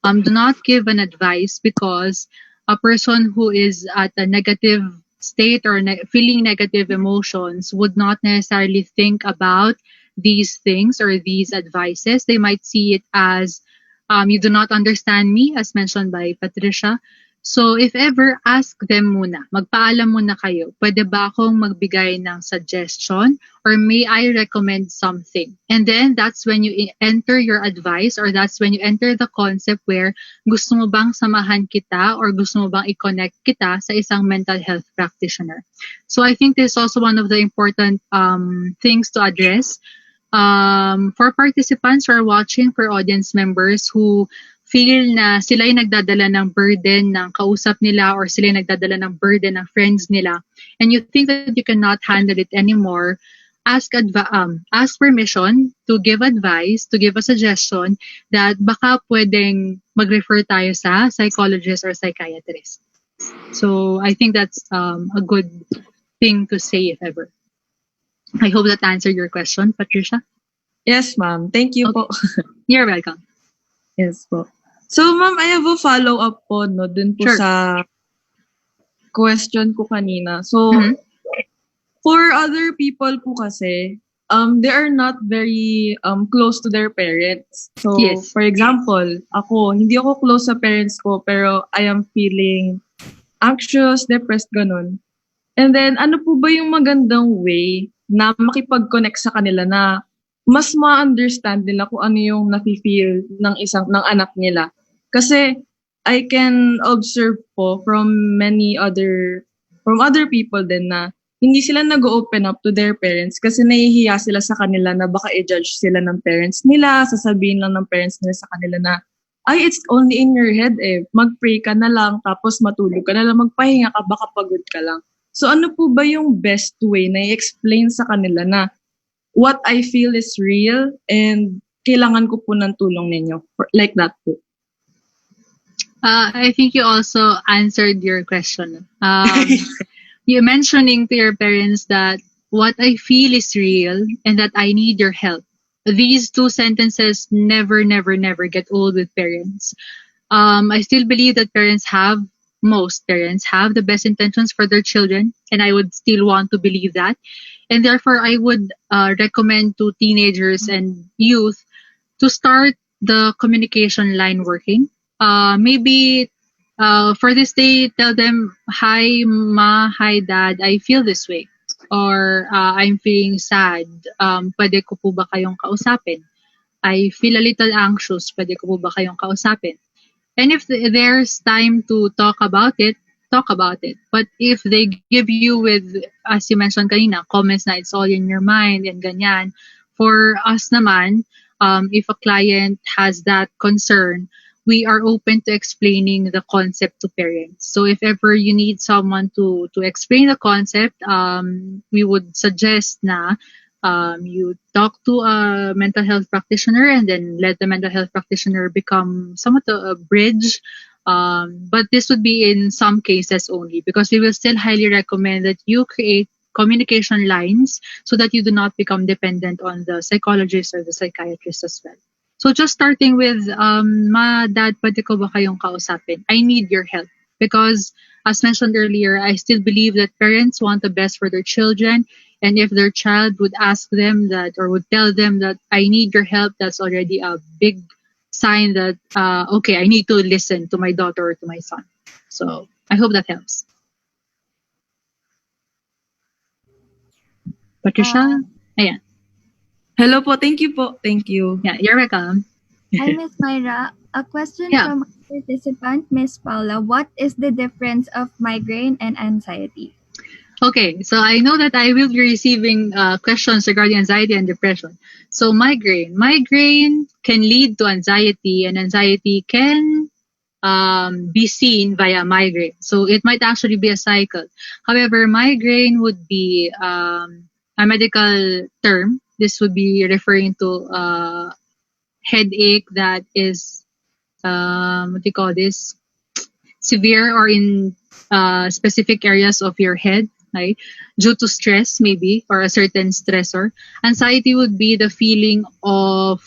Do not give an advice, because a person who is at a negative state or feeling negative emotions would not necessarily think about these things or these advices. They might see it as, you do not understand me, as mentioned by Patricia. So if ever, ask them muna. Magpaalam muna kayo. Pwede ba akong magbigay ng suggestion, or may I recommend something? And then that's when you enter your advice, or that's when you enter the concept where gusto mo bang samahan kita or gusto mo bang i-connect kita sa isang mental health practitioner. So I think this is also one of the important things to address. For participants who are watching, for audience members who feel na sila yung nagdadala ng burden ng kausap nila, or sila yung nagdadala ng burden ng friends nila, and you think that you cannot handle it anymore, ask permission to give advice, to give a suggestion that baka pwedeng mag-refer tayo sa psychologist or psychiatrist. So I think that's a good thing to say if ever. I hope that answered your question, Patricia. Yes, ma'am. Thank you po. You're welcome. Yes po. So, ma'am, I have a follow-up po, no, dun po Sure. sa question ko kanina. So, Mhm. for other people po kasi, they are not very close to their parents. So, Yes. for example, hindi ako close sa parents ko, pero I am feeling anxious, depressed, ganun. And then, ano po ba yung magandang way na makipag-connect sa kanila na mas ma-understand nila kung ano yung nafe-feel ng anak nila? Kasi I can observe po from other people din na hindi sila nag-open up to their parents kasi nahihiya sila sa kanila na baka i-judge sila ng parents nila, sasabihin lang ng parents nila sa kanila na, ay, it's only in your head eh. Mag-pray ka na lang, tapos matulog ka na lang, magpahinga ka, baka pagod ka lang. So ano po ba yung best way na i-explain sa kanila na what I feel is real and kailangan ko po ng tulong ninyo? Like that po. I think you also answered your question. You mentioning to your parents that what I feel is real and that I need your help. These two sentences never get old with parents. I still believe that most parents have the best intentions for their children, and I would still want to believe that. And therefore, I would recommend to teenagers and youth to start the communication line working. Maybe for this day, tell them, hi ma, hi dad, I feel this way. Or I'm feeling sad, pwede ko po ba kayong kausapin? I feel a little anxious, pwede ko po ba kayong kausapin? And if there's time to talk about it, talk about it. But if they give you with, as you mentioned kanina, comments na it's all in your mind and ganyan, for us naman, if a client has that concern, we are open to explaining the concept to parents. So if ever you need someone to explain the concept, we would suggest na you talk to a mental health practitioner and then let the mental health practitioner become somewhat a bridge. But this would be in some cases only, because we will still highly recommend that you create communication lines so that you do not become dependent on the psychologist or the psychiatrist as well. So just starting with, ma, dad, pwede ko ba kayong kausapin? I need your help. Because as mentioned earlier, I still believe that parents want the best for their children. And if their child would ask them that or would tell them that I need your help, that's already a big sign that okay, I need to listen to my daughter or to my son. So I hope that helps. Patricia? Ayan. Hello po. Thank you po. Thank you. Yeah, you're welcome. Hi, Miss Myra. A question Yeah. from a participant, Miss Paula. What is the difference of migraine and anxiety? Okay, so I know that I will be receiving questions regarding anxiety and depression. So migraine can lead to anxiety, and anxiety can be seen via migraine. So it might actually be a cycle. However, migraine would be a medical term. This would be referring to headache that is what do you call this? Severe or in specific areas of your head, right? Due to stress, maybe, or a certain stressor. Anxiety would be the feeling of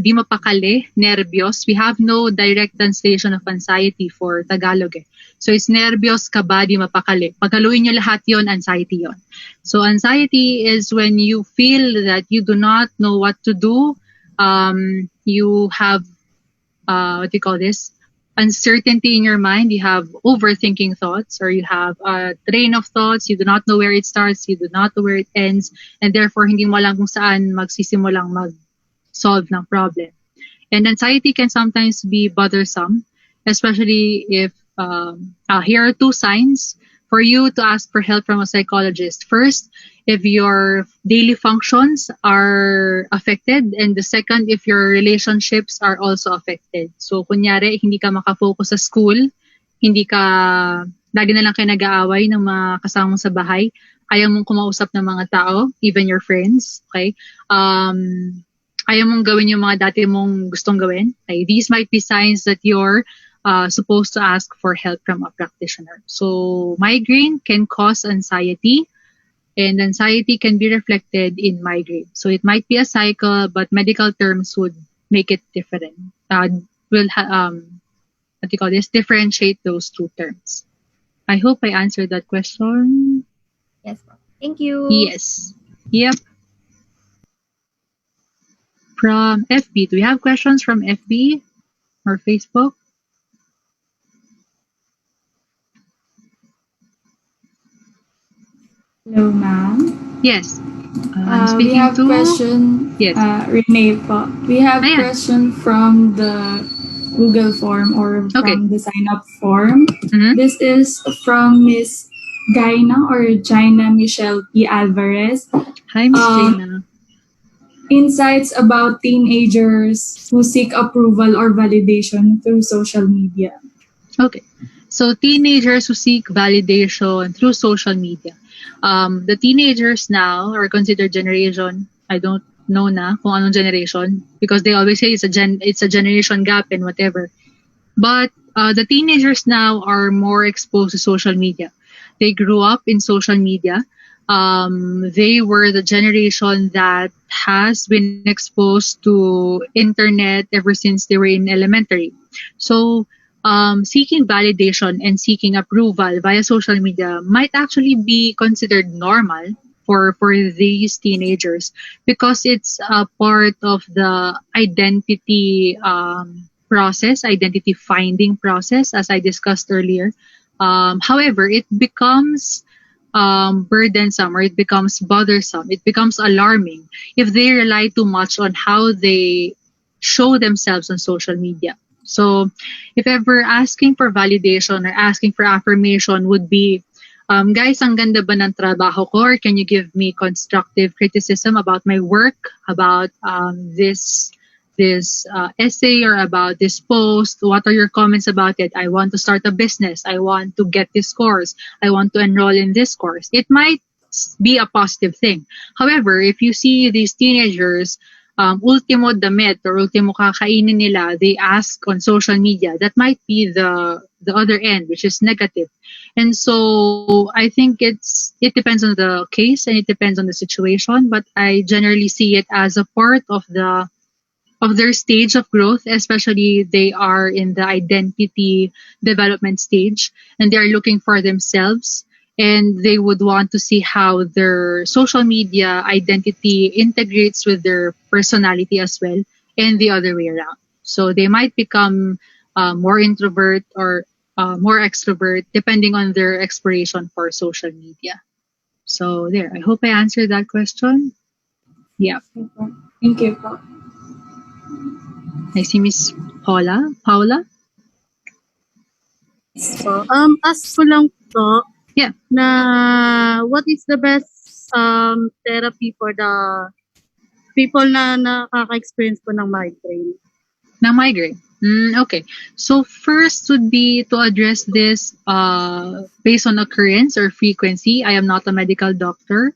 di mapakali, nervyos. We have no direct translation of anxiety for Tagalog. Eh. So it's nervyos ka ba, di mapakali. Paghaluin nyo lahat yon, anxiety yon. So anxiety is when you feel that you do not know what to do. You have what do you call this? Uncertainty in your mind. You have overthinking thoughts, or you have a train of thoughts. You do not know where it starts. You do not know where it ends, and therefore hindi mo alam kung saan magsisimulang mag-solve ng problem. And anxiety can sometimes be bothersome, especially if here are two signs for you to ask for help from a psychologist. First, if your daily functions are affected, and the second, if your relationships are also affected. So, kunyari, hindi ka makafocus sa school, hindi ka, lagi na lang kayo nag-aaway ng mga kasama mo sa bahay, ayaw mong kumausap ng mga tao, even your friends, okay? Ayaw mong gawin yung mga dati mong gustong gawin. Okay? These might be signs that you're supposed to ask for help from a practitioner. So migraine can cause anxiety, and anxiety can be reflected in migraine. So it might be a cycle, but medical terms would make it different. What do you call this? Differentiate those two terms. I hope I answered that question. Yes. Thank you. Yes. Yep. From FB. Do we have questions from FB or Facebook? Hello, ma'am. Yes. We have question. Yes. Renee po. We have Ayan. question from the Google form or Okay. from the sign up form. Mhm. This is from Miss Gaina or Gina Michelle P. Alvarez. Hi, Miss Gina. Insights about teenagers who seek approval or validation through social media. Okay. So teenagers who seek validation through social media. The teenagers now are considered generation. I don't know na kung anong generation, because they always say it's a generation gap and whatever. But the teenagers now are more exposed to social media. They grew up in social media. They were the generation that has been exposed to internet ever since they were in elementary. So seeking validation and seeking approval via social media might actually be considered normal for these teenagers, because it's a part of the identity process, identity finding process, as I discussed earlier. However, it becomes burdensome, or it becomes bothersome, it becomes alarming if they rely too much on how they show themselves on social media. So if ever asking for validation or asking for affirmation would be, guys, ang ganda ba ng trabaho ko? Or can you give me constructive criticism about my work, about this essay, or about this post? What are your comments about it? I want to start a business. I want to get this course. I want to enroll in this course. It might be a positive thing. However, if you see these teenagers, ultimo damit or ultimo kakainin nila, they ask on social media, that might be the other end, which is negative. And so I think it depends on the case and it depends on the situation, but I generally see it as a part of their stage of growth, especially they are in the identity development stage and they are looking for themselves, and they would want to see how their social media identity integrates with their personality as well, and the other way around. So they might become more introvert or more extrovert depending on their exploration for social media. So there, I hope I answered that question. Yeah. Thank you po. I see Miss Paula. Paula? So, ask ko lang po Yeah. na what is the best therapy for the people na nakaka-experience po ng migraine? Na migraine. Okay. So first would be to address this based on occurrence or frequency. I am not a medical doctor.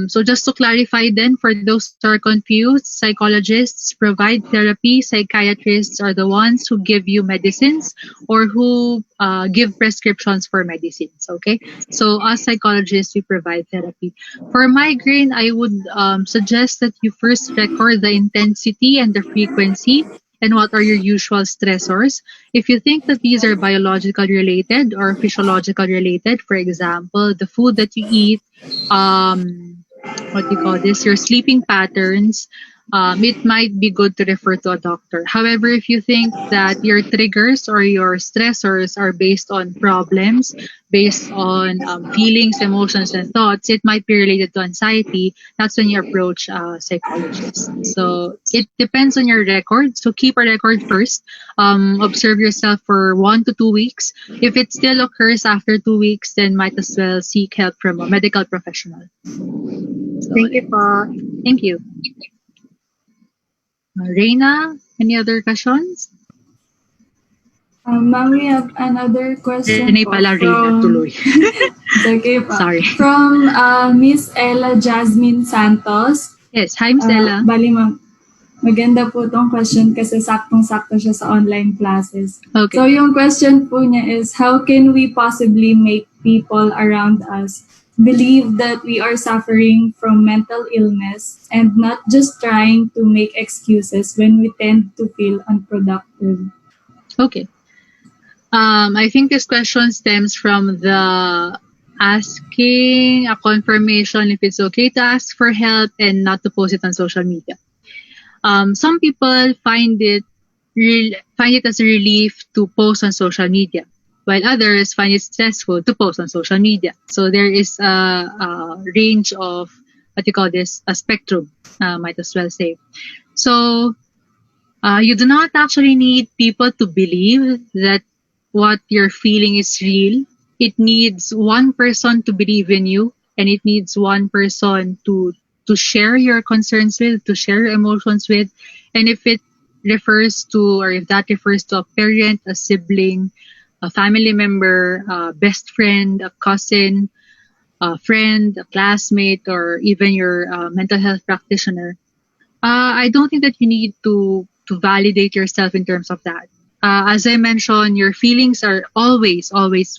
So just to clarify then, for those who are confused, psychologists provide therapy. Psychiatrists are the ones who give you medicines or who give prescriptions for medicines. Okay. So as psychologists, we provide therapy. For migraine, I would suggest that you first record the intensity and the frequency and what are your usual stressors. If you think that these are biological related or physiological related, for example, the food that you eat, what do you call this, your sleeping patterns, it might be good to refer to a doctor. However, if you think that your triggers or your stressors are based on problems, based on feelings, emotions, and thoughts, it might be related to anxiety. That's when you approach a psychologist. So it depends on your record. So keep a record first. Observe yourself for 1 to 2 weeks. If it still occurs after 2 weeks, then might as well seek help from a medical professional. So, Thank you po. thank you. Reina, any other questions? Ma'am, we have another question Renee po pala, Reina, tuloy. It's okay po. Sorry. From Miss Ella Jasmine Santos. Yes, hi, Miss Ella. Bali ma'am, maganda po tong question kasi saktong-sakto siya sa online classes. Okay. So yung question po niya is, how can we possibly make people around us believe that we are suffering from mental illness and not just trying to make excuses when we tend to feel unproductive? Okay. I think this question stems from the asking a confirmation if it's okay to ask for help and not to post it on social media. Some people find it as a relief to post on social media, while others find it stressful to post on social media. So there is a range of what you call this, a spectrum, might as well say. So you do not actually need people to believe that what you're feeling is real. It needs one person to believe in you, and it needs one person to share your concerns with, to share your emotions with. And if it refers to, or if that refers to a parent, a sibling, a family member, a best friend, a cousin, a friend, a classmate, or even your mental health practitioner, I don't think that you need to validate yourself in terms of that. As I mentioned, your feelings are always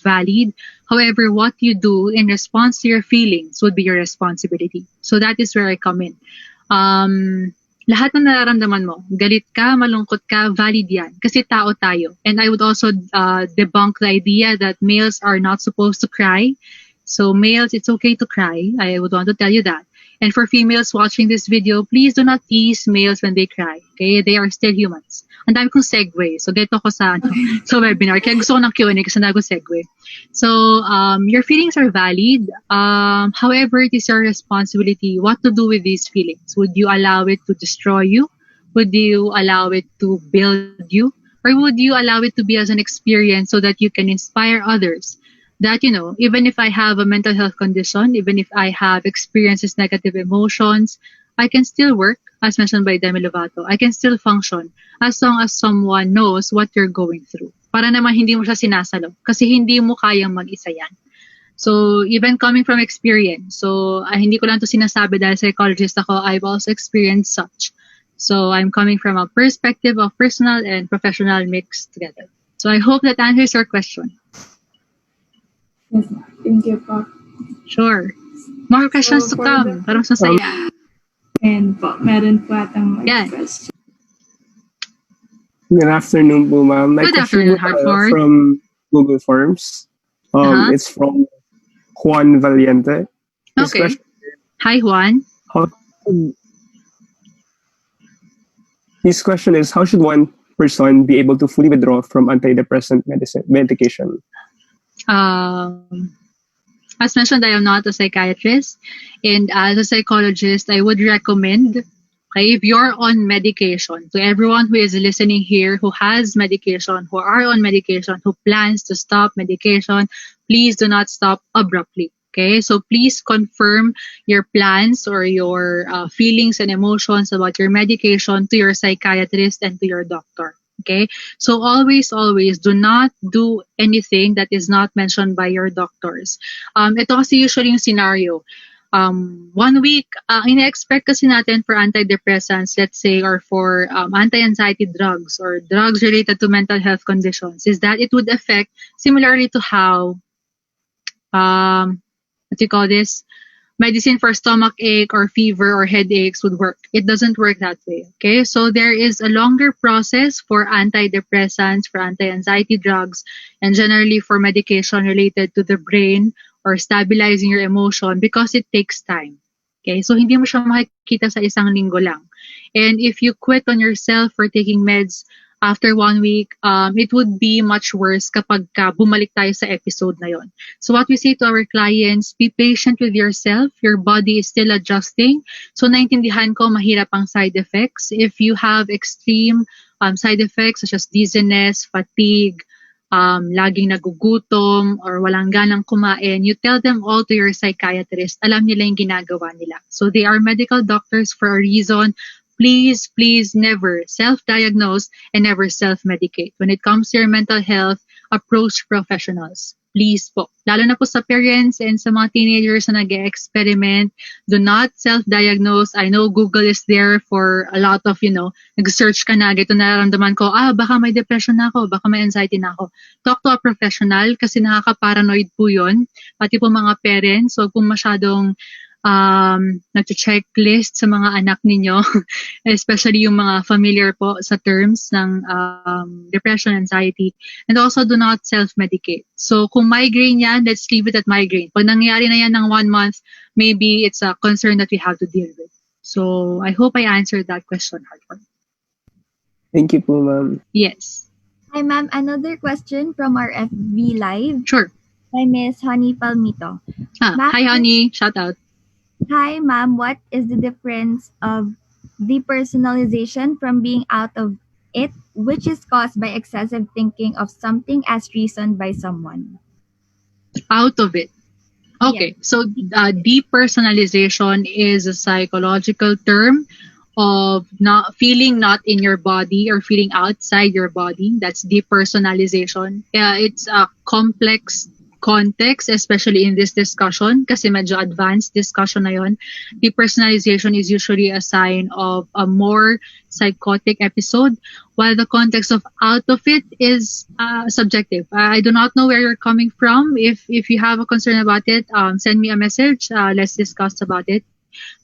valid. However, what you do in response to your feelings would be your responsibility. So that is where I come in. Lahat ng nararamdaman mo, galit ka, malungkot ka, valid yan. Kasi tao tayo. And I would also debunk the idea that males are not supposed to cry. So males, it's okay to cry. I would want to tell you that. And for females watching this video, please do not tease males when they cry. Okay? They are still humans. Ang dami kong segue. So, dito ko sa webinar. Kaya gusto ko ng Q&A kasi ang dami kong segue. So, your feelings are valid. However, it is your responsibility what to do with these feelings. Would you allow it to destroy you? Would you allow it to build you? Or would you allow it to be as an experience so that you can inspire others? That, even if I have a mental health condition, even if I have experiences negative emotions, I can still work, as mentioned by Demi Lovato. I can still function as long as someone knows what you're going through. Para naman hindi mo siya sinasalo. Kasi hindi mo kayang mag-isa yan. So, even coming from experience. So, hindi ko lang to sinasabi dahil psychologist ako. I've also experienced such. So, I'm coming from a perspective of personal and professional mixed together. So, I hope that answers your question. Yes, thank you po. Sure. More questions to come. Parang sasaya. And po, meron po atang question. Good afternoon po, ma'am. My Good question afternoon, Hartford. from Google Forms. It's from Juan Valiente. Okay. Hi, Juan. His question is, how should one person be able to fully withdraw from antidepressant medication? As mentioned, I am not a psychiatrist, and as a psychologist, I would recommend, okay, if you're on medication, to everyone who is listening here who has medication, who are on medication, who plans to stop medication, please do not stop abruptly. Okay, so please confirm your plans or your feelings and emotions about your medication to your psychiatrist and to your doctor. Okay, so always do not do anything that is not mentioned by your doctors. Ito kasi usually yung scenario. 1 week, ina-expect kasi natin for antidepressants, let's say, or for anti-anxiety drugs or drugs related to mental health conditions, is that it would affect similarly to how, what do you call this? Medicine for stomach ache or fever or headaches would work. It doesn't work that way. Okay, so there is a longer process for antidepressants, for anti-anxiety drugs, and generally for medication related to the brain or stabilizing your emotion because it takes time. Okay, so hindi mo siya makikita sa isang linggo lang. And if you quit on yourself for taking meds after 1 week, it would be much worse kapag bumalik tayo sa episode na yon. So what we say to our clients, be patient with yourself. Your body is still adjusting. So naintindihan ko mahirap ang side effects. If you have extreme side effects such as dizziness, fatigue, laging nagugutom, or walang ganang kumain, you tell them all to your psychiatrist. Alam nila yung ginagawa nila. So they are medical doctors for a reason. Please never self-diagnose and never self-medicate. When it comes to your mental health, approach professionals. Please po. Lalo na po sa parents and sa mga teenagers na nag-experiment, do not self-diagnose. I know Google is there for a lot of, nag-search ka na, ito nararamdaman ko, baka may depression na ako, baka may anxiety na ako. Talk to a professional kasi nakaka-paranoid po yun. Pati po mga parents, huwag po masyadong nag-checklist sa mga anak ninyo, especially yung mga familiar po sa terms ng depression, anxiety, and also do not self-medicate. So kung migraine yan, let's leave it at migraine. Pag nangyari na yan ng 1 month, maybe it's a concern that we have to deal with. So I hope I answered that question, Hartford. Thank you po, ma'am. Yes. Hi, ma'am. Another question from our FB Live. Sure. By Miss Honey Palmito. Hi, Honey. Shout out. Hi, ma'am. What is the difference of depersonalization from being out of it, which is caused by excessive thinking of something as reasoned by someone? Out of it. Okay. Yes. So depersonalization is a psychological term of not feeling not in your body or feeling outside your body. That's depersonalization. It's a complex context, especially in this discussion, kasi medyo advanced discussion na yun. Depersonalization is usually a sign of a more psychotic episode, while the context of out of it is subjective. I do not know where you're coming from. If you have a concern about it, send me a message. Let's discuss about it.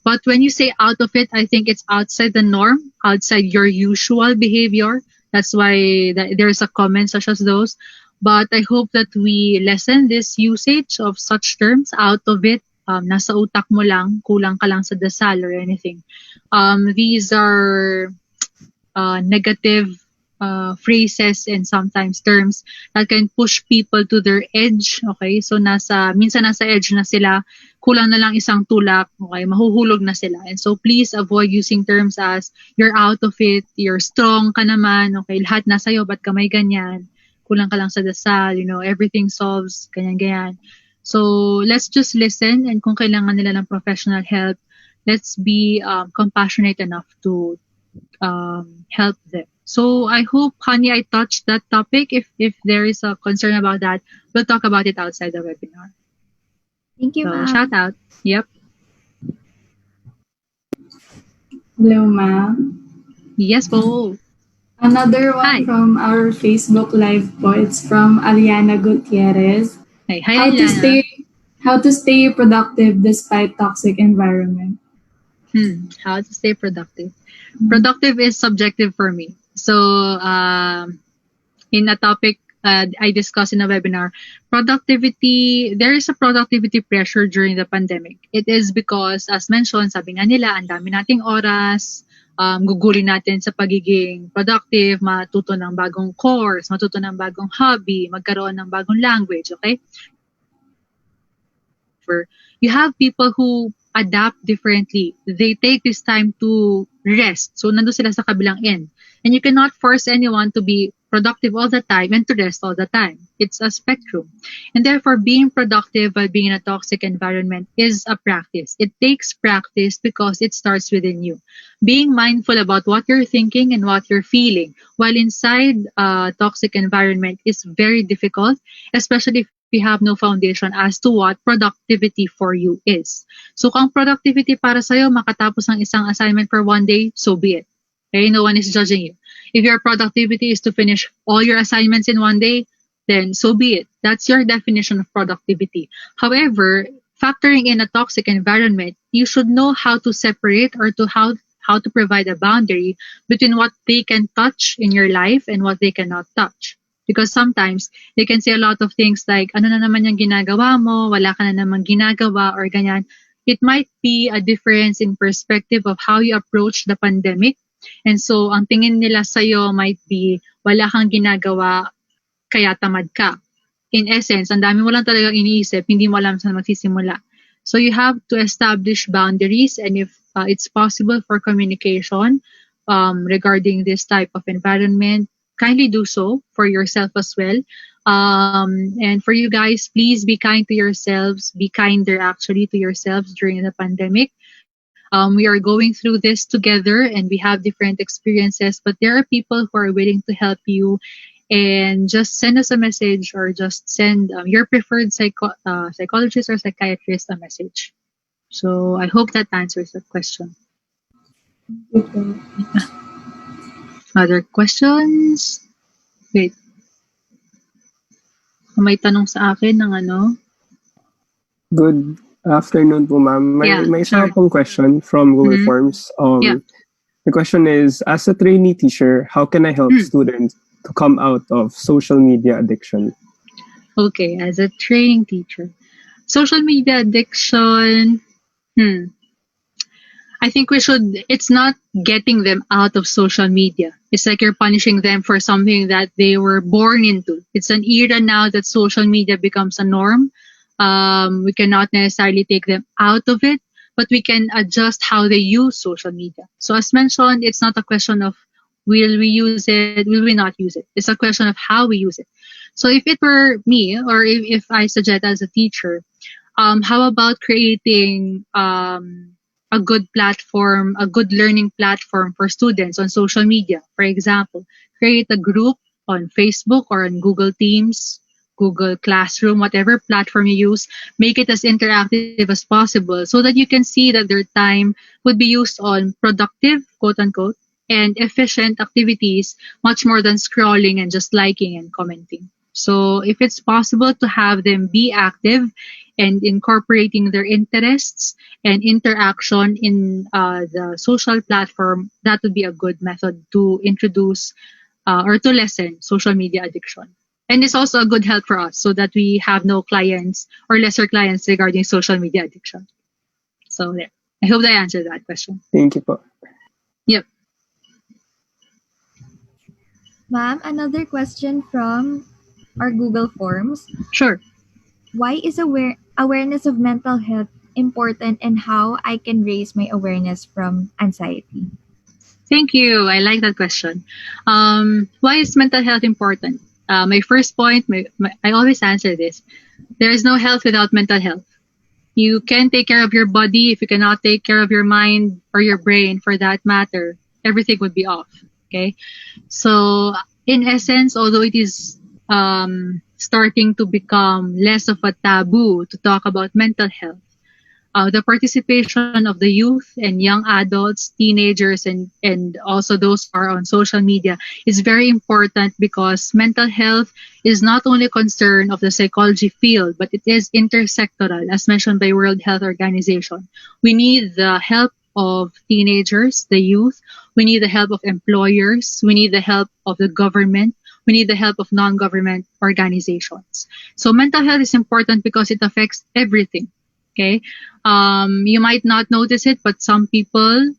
But when you say out of it, I think it's outside the norm, outside your usual behavior. That's why there's a comment such as those. But I hope that we lessen this usage of such terms. Out of it, nasa utak mo lang, kulang ka lang sa dasal or anything. These are negative phrases and sometimes terms that can push people to their edge. Okay, so minsan nasa edge na sila, kulang na lang isang tulak, okay, mahuhulog na sila. And so please avoid using terms as you're out of it, you're strong ka naman, okay, lahat nasa iyo, ba't ka may ganyan? Kulang ka lang sa dasal, everything solves, ganyan. So, let's just listen, and kung kailangan nila ng professional help, let's be compassionate enough to help them. So, I hope, Honey, I touched that topic. If there is a concern about that, we'll talk about it outside the webinar. Thank you, ma'am. Shout out. Yep. Hello, ma'am. Yes, po. Another one Hi. from our Facebook Live po. It's from Aliana Gutierrez. Hi, Aliana. How to stay productive despite toxic environment. How to stay productive. Productive is subjective for me. So, in a topic I discussed in a webinar, there is a productivity pressure during the pandemic. It is because, as mentioned, sabi nga nila, ang dami nating oras, gugulin natin sa pagiging productive, matuto ng bagong course, matuto ng bagong hobby, magkaroon ng bagong language, okay? You have people who adapt differently. They take this time to rest. So, nandun sila sa kabilang end. And you cannot force anyone to be productive all the time and to rest all the time. It's a spectrum. And therefore, being productive while being in a toxic environment is a practice. It takes practice because it starts within you. Being mindful about what you're thinking and what you're feeling while inside a toxic environment is very difficult, especially if you have no foundation as to what productivity for you is. So, kung productivity para sa'yo, makatapos ng isang assignment for one day, so be it. Okay? No one is judging you. If your productivity is to finish all your assignments in one day, then so be it. That's your definition of productivity. However, factoring in a toxic environment, you should know how to separate or to how to provide a boundary between what they can touch in your life and what they cannot touch. Because sometimes they can say a lot of things like, ano na naman yung ginagawa mo, wala ka na naman ginagawa, or ganyan. It might be a difference in perspective of how you approach the pandemic. And so, ang tingin nila sa'yo might be, wala kang ginagawa, kaya tamad ka. In essence, ang dami mo lang talagang iniisip, hindi mo alam saan magsisimula. So, you have to establish boundaries, and if it's possible for communication regarding this type of environment, kindly do so for yourself as well. And for you guys, please be kind to yourselves. Be kinder actually to yourselves during the pandemic. We are going through this together and we have different experiences, but there are people who are willing to help you. And just send us a message or just send your preferred psychologist or psychiatrist a message. So I hope that answers the question. Other questions? Wait. May tanong sa akin ng ano? Good afternoon po, ma'am. May isa sure. pong question from Google Forms. The question is, as a trainee teacher, how can I help students to come out of social media addiction? Okay, as a training teacher. Social media addiction, I think it's not getting them out of social media. It's like you're punishing them for something that they were born into. It's an era now that social media becomes a norm. We cannot necessarily take them out of it, but we can adjust how they use social media. So as mentioned, it's not a question of will we use it, will we not use it. It's a question of how we use it. So if it were me, or if I suggest as a teacher, how about creating a good platform, a good learning platform for students on social media? For example, create a group on Facebook or on Google Teams, Google Classroom, whatever platform you use, make it as interactive as possible so that you can see that their time would be used on productive, quote unquote, and efficient activities much more than scrolling and just liking and commenting. So if it's possible to have them be active and incorporating their interests and interaction in the social platform, that would be a good method to introduce or to lessen social media addiction. And it's also a good help for us so that we have no clients or lesser clients regarding social media addiction. So there. I hope I answered that question. Thank you po. Yep. Ma'am, another question from our Google Forms. Sure. Why is awareness of mental health important, and how I can raise my awareness from anxiety? Thank you. I like that question. Why is mental health important? My first point, I always answer this. There is no health without mental health. You can take care of your body if you cannot take care of your mind or your brain, for that matter. Everything would be off. Okay? So, in essence, although it is starting to become less of a taboo to talk about mental health, the participation of the youth and young adults, teenagers, and also those who are on social media is very important, because mental health is not only a concern of the psychology field, but it is intersectoral, as mentioned by World Health Organization. We need the help of teenagers, the youth. We need the help of employers. We need the help of the government. We need the help of non-government organizations. So mental health is important because it affects everything. Okay, you might not notice it, but some people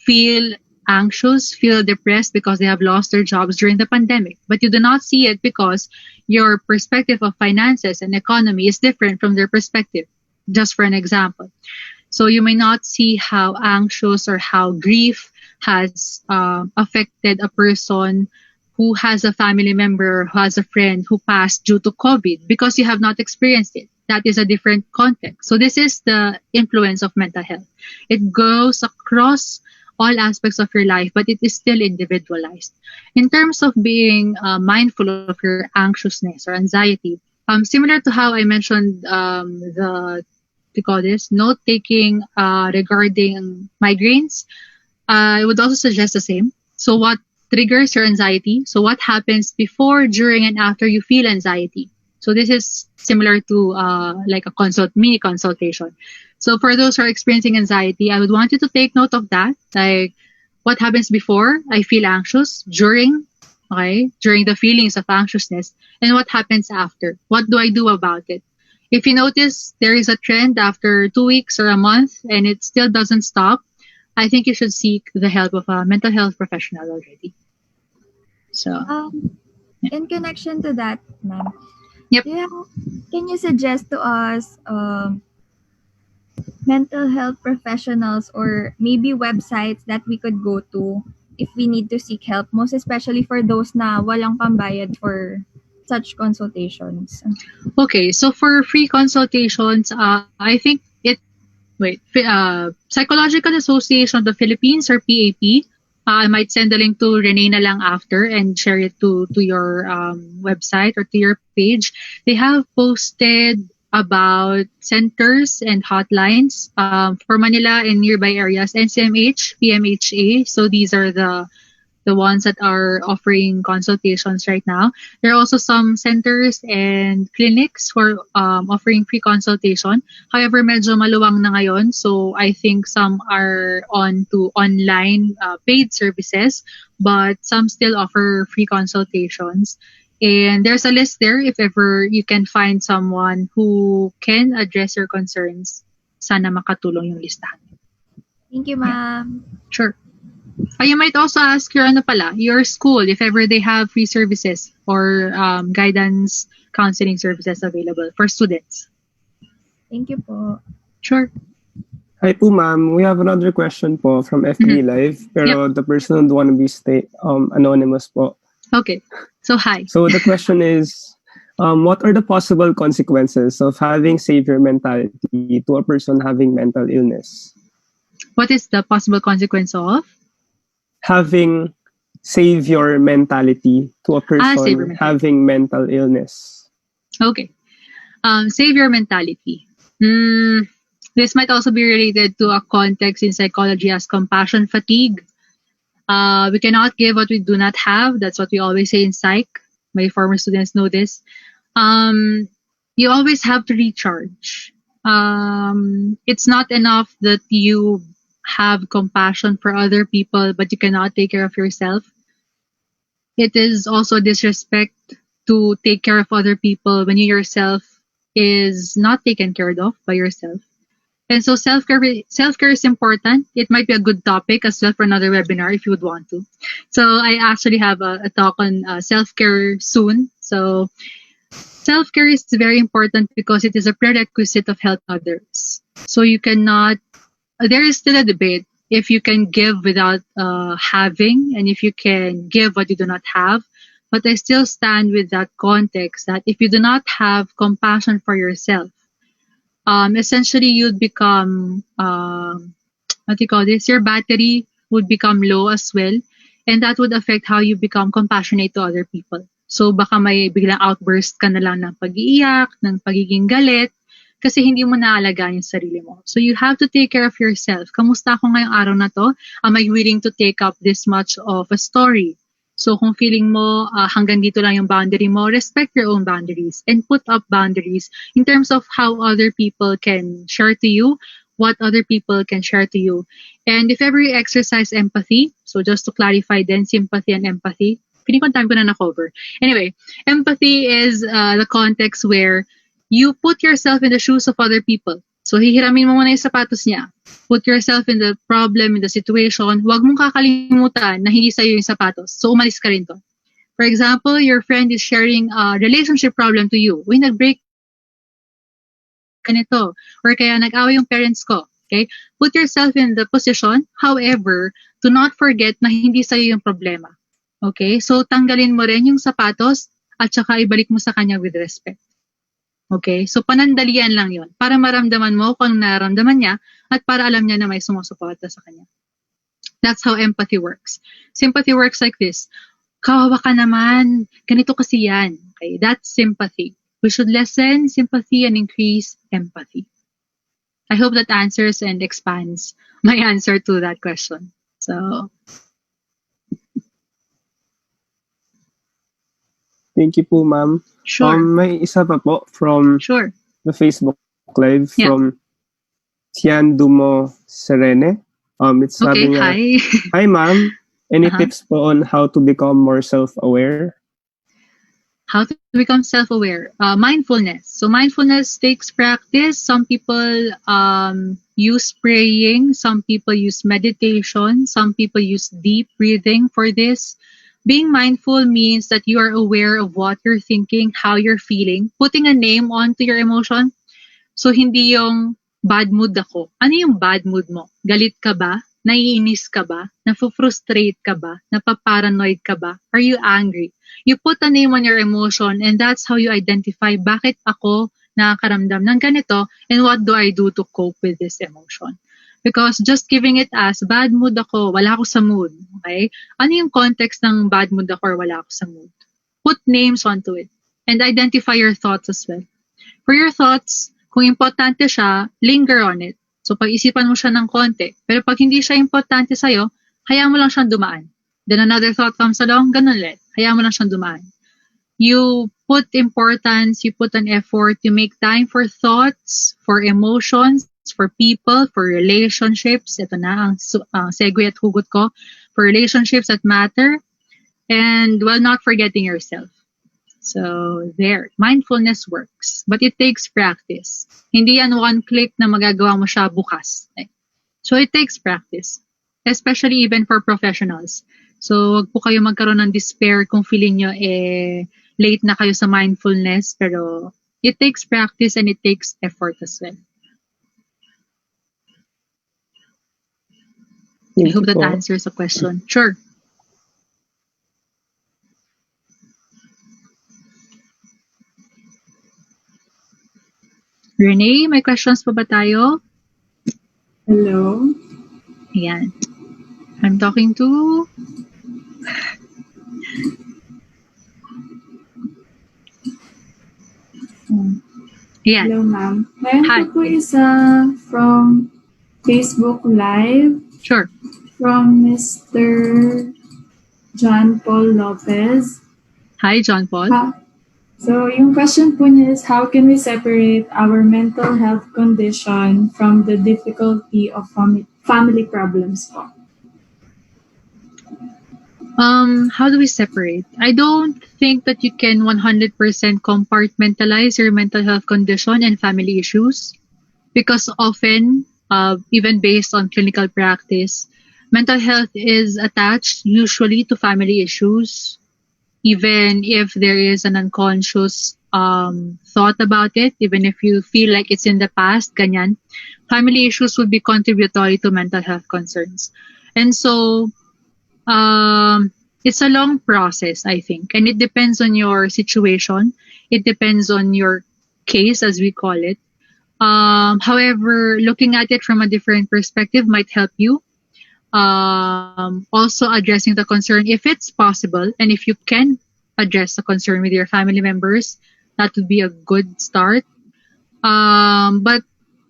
feel anxious, feel depressed because they have lost their jobs during the pandemic. But you do not see it because your perspective of finances and economy is different from their perspective. Just for an example. So you may not see how anxious or how grief has affected a person who has a family member, who has a friend who passed due to COVID because you have not experienced it. That is a different context. So this is the influence of mental health. It goes across all aspects of your life, but it is still individualized. In terms of being mindful of your anxiousness or anxiety, similar to how I mentioned note taking regarding migraines, I would also suggest the same. So what triggers your anxiety? So what happens before, during, and after you feel anxiety? So this is similar to like a mini consultation. So for those who are experiencing anxiety, I would want you to take note of that. Like what happens before I feel anxious, during the feelings of anxiousness, and what happens after. What do I do about it? If you notice there is a trend after 2 weeks or a month and it still doesn't stop, I think you should seek the help of a mental health professional already. So, in connection to that, ma'am, yep. Can you suggest to us mental health professionals or maybe websites that we could go to if we need to seek help, most especially for those na walang pambayad for such consultations? Okay, so for free consultations, I think Psychological Association of the Philippines, or PAP. I might send the link to Renee na lang after and share it to your website or to your page. They have posted about centers and hotlines for Manila and nearby areas, NCMH, PMHA. So these are the ones that are offering consultations right now. There are also some centers and clinics who are offering free consultation. However, medyo maluwang na ngayon. So I think some are on to online paid services, but some still offer free consultations. And there's a list there if ever you can find someone who can address your concerns. Sana makatulong yung listahan. Thank you, ma'am. Sure. You might also ask your school if ever they have free services or guidance counseling services available for students. Thank you po. Sure. Hi po, ma'am. We have another question po from FB Live, pero the person would want to be anonymous po. Okay. So hi. So the question is, what are the possible consequences of having savior mentality to a person having mental illness? What is the possible consequence of having savior mentality to a person having mental illness? Okay. Savior mentality. This might also be related to a context in psychology as compassion fatigue. We cannot give what we do not have. That's what we always say in psych. My former students know this. You always have to recharge. It's not enough that you have compassion for other people, but you cannot take care of yourself. It is also disrespect to take care of other people when you yourself is not taken care of by yourself. And so self-care is important. It might be a good topic as well for another webinar if you would want to. So I actually have a talk on self-care soon. So self-care is very important because it is a prerequisite of helping others. So you cannot, there is still a debate if you can give without having, and if you can give what you do not have. But I still stand with that context that if you do not have compassion for yourself, essentially you'd become, your battery would become low as well. And that would affect how you become compassionate to other people. So baka may biglang outburst ka na lang ng pag-iiyak, ng pagiging galit, kasi hindi mo naalagaan yung sarili mo. So you have to take care of yourself. Kamusta ako ngayong araw na to? Am I willing to take up this much of a story? So kung feeling mo hanggang dito lang yung boundary mo, respect your own boundaries and put up boundaries in terms of how other people can share to you, what other people can share to you. And if ever you exercise empathy, so just to clarify then, sympathy and empathy, feeling ko time ko na na-cover. Anyway, empathy is the context where you put yourself in the shoes of other people. So, hihiramin mo muna yung sapatos niya. Put yourself in the problem, in the situation. Huwag mong kakalimutan na hindi sa'yo yung sapatos. So, umalis ka rin to. For example, your friend is sharing a relationship problem to you. Uy, nag-break ka nito. Or kaya nag-away yung parents ko. Okay? Put yourself in the position. However, do not forget na hindi sa'yo yung problema. Okay? So, tanggalin mo rin yung sapatos at saka ibalik mo sa kanya with respect. Okay? So, panandalian lang yon para maramdaman mo kung nararamdaman niya at para alam niya na may sumusuporta sa kanya. That's how empathy works. Sympathy works like this. Kawawa ka naman. Ganito kasi yan. Okay? That's sympathy. We should lessen sympathy and increase empathy. I hope that answers and expands my answer to that question. So, Thank you po, ma'am. sure. May isa pa po from Sure. the Facebook Live Yeah. from Tian Dumo Serene. It's Okay, sabi niya, hi. Hi, ma'am. Any Uh-huh. tips po on how to become more self-aware? How to become self-aware. Mindfulness. So mindfulness takes practice. Some people use praying. Some people use meditation. Some people use deep breathing for this. Being mindful means that you are aware of what you're thinking, how you're feeling, putting a name onto your emotion. So hindi yung bad mood ako. Ano yung bad mood mo? Galit ka ba? Naiinis ka ba? Nafu-frustrate ka ba? Napaparanoid ka ba? Are you angry? You put a name on your emotion and that's how you identify bakit ako nakakaramdam ng ganito and what do I do to cope with this emotion. Because just giving it as bad mood ako, wala ako sa mood. Okay? Ano yung context ng bad mood ako or wala ako sa mood? Put names onto it and identify your thoughts as well. For your thoughts, kung importante siya, linger on it. So, pag-isipan mo siya ng konti. Pero pag hindi siya importante sa'yo, hayaan mo lang siyang dumaan. Then another thought comes along, ganun ulit. Hayaan mo lang siyang dumaan. You put importance, you put an effort, you make time for thoughts, for emotions, for people, for relationships. Ito na ang segue at hugot ko. For relationships that matter. And while not forgetting yourself. So, there. Mindfulness works. But it takes practice. Hindi yan one click na magagawa mo siya bukas. So, it takes practice. Especially even for professionals. So, wag po kayo magkaroon ng despair kung feeling nyo late na kayo sa mindfulness. Pero, it takes practice and it takes effort as well. I hope that answers the question. Sure. Renee, may questions pa ba tayo? Hello? Ayan. I'm talking to... Ayan. Hello, ma'am. Meron Hi. po isa from Facebook Live Sure. from Mr. John Paul Lopez. Hi, John Paul. So, yung question po niya is, how can we separate our mental health condition from the difficulty of family problems po? How do we separate? I don't think that you can 100% compartmentalize your mental health condition and family issues because often, even based on clinical practice, mental health is attached usually to family issues, even if there is an unconscious thought about it, even if you feel like it's in the past, ganyan, family issues would be contributory to mental health concerns. And so, it's a long process, I think, and it depends on your situation. It depends on your case, as we call it. However, looking at it from a different perspective might help you. Also addressing the concern if it's possible, and if you can address the concern with your family members, that would be a good start. But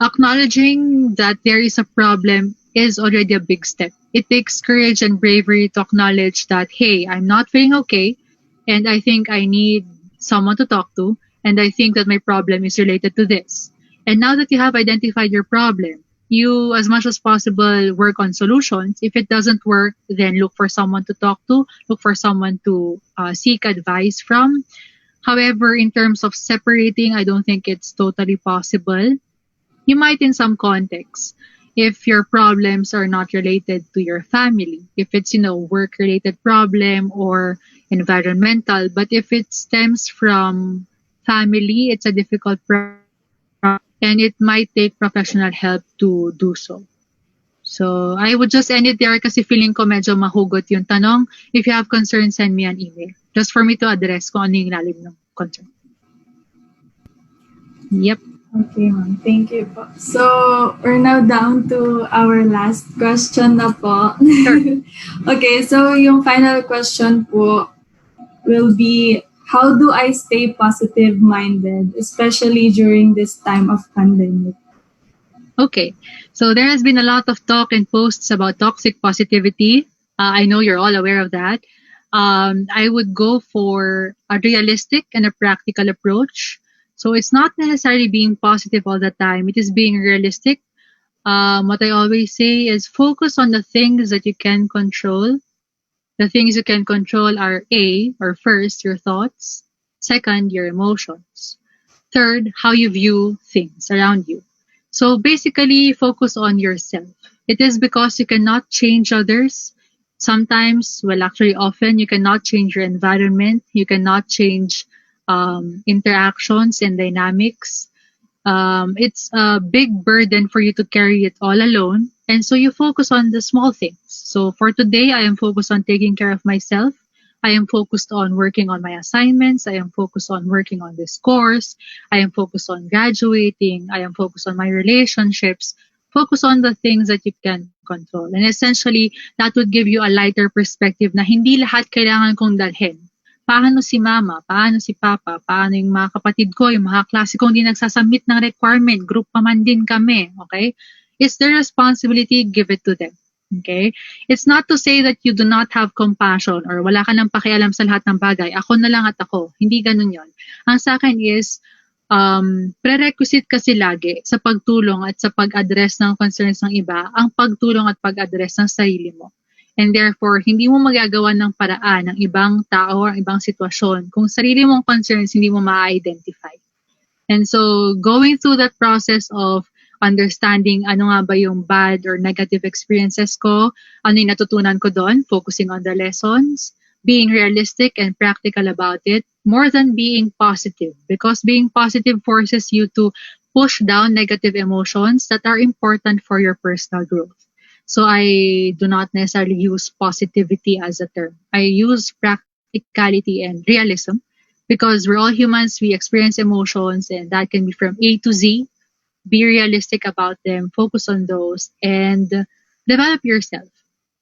acknowledging that there is a problem is already a big step. It takes courage and bravery to acknowledge that, hey, I'm not feeling okay, and I think I need someone to talk to, and I think that my problem is related to this. And now that you have identified your problem, you, as much as possible, work on solutions. If it doesn't work, then look for someone to talk to, look for someone to seek advice from. However, in terms of separating, I don't think it's totally possible. you might in some contexts, if your problems are not related to your family, if it's, work-related problem or environmental, but if it stems from family, it's a difficult problem and it might take professional help to do so. So, I would just end it there kasi feeling ko medyo mahugot yung tanong. If you have concerns, send me an email. Just for me to address kung ano yung lalim ng concern. Yep. Okay, ma'am. Thank you po. So, we're now down to our last question na po. Sure. Okay, so yung final question po will be, how do I stay positive-minded, especially during this time of pandemic? Okay, so there has been a lot of talk and posts about toxic positivity. I know you're all aware of that. I would go for a realistic and a practical approach. So it's not necessarily being positive all the time. It is being realistic. What I always say is focus on the things that you can control. The things you can control are first, your thoughts. Second, your emotions. Third, how you view things around you. So basically, focus on yourself. It is because you cannot change others. Sometimes, actually often, you cannot change your environment. You cannot change interactions and dynamics. It's a big burden for you to carry it all alone. And so you focus on the small things. So for today, I am focused on taking care of myself. I am focused on working on my assignments. I am focused on working on this course. I am focused on graduating. I am focused on my relationships. Focus on the things that you can control. And essentially, that would give you a lighter perspective na hindi lahat kailangan kong dalhin. Paano si mama? Paano si papa? Paano yung mga kapatid ko, yung mga klase kong hindi nagsasubmit ng requirement? Group pa man din kami. Okay? It's their responsibility, give it to them. Okay? It's not to say that you do not have compassion or wala ka nang pakialam sa lahat ng bagay. Ako na lang at ako. Hindi ganun yon. Ang sa akin is, prerequisite kasi lagi sa pagtulong at sa pag-address ng concerns ng iba, ang pagtulong at pag-address ng sarili mo. And therefore, hindi mo magagawa ng paraan ng ibang tao o ibang sitwasyon kung sarili mong concerns hindi mo ma-identify. And so, going through that process of understanding ano nga ba yung bad or negative experiences ko, ano yung natutunan ko doon, focusing on the lessons, being realistic and practical about it, more than being positive. Because being positive forces you to push down negative emotions that are important for your personal growth. So I do not necessarily use positivity as a term. I use practicality and realism because we're all humans, we experience emotions, and that can be from A to Z. Be realistic about them, focus on those, and develop yourself.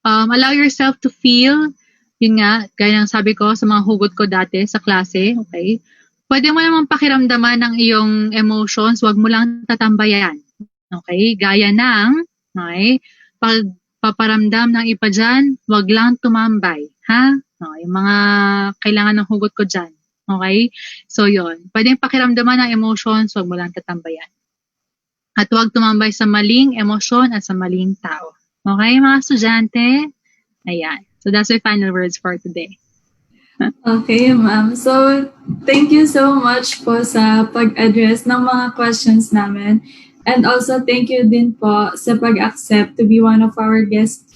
Allow yourself to feel, yun nga, gaya ng sabi ko sa mga hugot ko dati sa klase, okay? Pwede mo namang pakiramdaman ng iyong emotions, wag mo lang tatambayan. Okay? Gaya ng, okay, pagpaparamdam ng iba dyan, wag lang tumambay. Ha? Okay, yung mga kailangan ng hugot ko dyan. Okay? So, yun. Pwedeng pakiramdaman ng emotions, wag mo lang tatambayan. At wag tumambay sa maling emosyon at sa maling tao. Okay, mga estudyante? Ayan. So, that's my final words for today. Okay, ma'am. So, thank you so much po sa pag-address ng mga questions namin. And also, thank you din po sa pag-accept to be one of our guest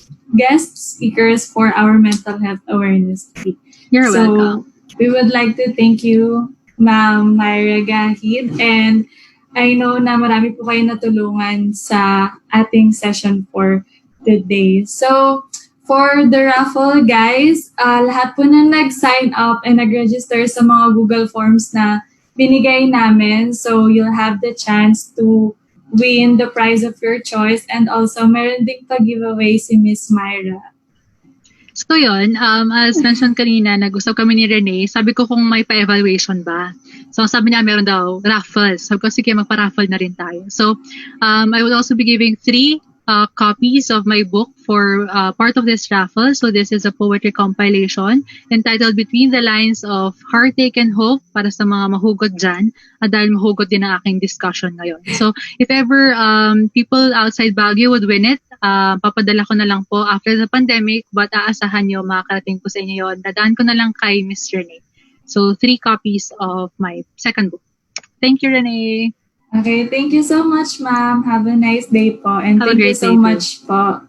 speakers for our Mental Health Awareness Week. You're welcome. We would like to thank you, Ma'am Myra Gahid. And I know na marami po kayo natulungan sa ating session for today. So, for the raffle, guys, lahat po na nag-sign up and nag-register sa mga Google Forms na binigay namin. So, you'll have the chance to win the prize of your choice. And also, meron ding pag-giveaway si Miss Myra. So yun, as mentioned kanina, nag-usap kami ni Renee, sabi ko kung may pa-evaluation ba. So sabi niya meron daw raffles. Sabi ko, sige, magpa-raffle na rin tayo. So I will also be giving 3 copies of my book for part of this raffle. So this is a poetry compilation entitled Between the Lines of Heartache and Hope para sa mga mahugot dyan. At dahil mahugot din ang aking discussion ngayon. So if ever people outside Baguio would win it, papadala ko na lang po after the pandemic, but aasahan nyo, makakarating po sa inyo yun. Dadaan ko na lang kay Miss Renee. So 3 copies of my second book. Thank you, Renee. Okay, thank you so much, ma'am. Have a nice day po. And Have a thank you great so day too. much po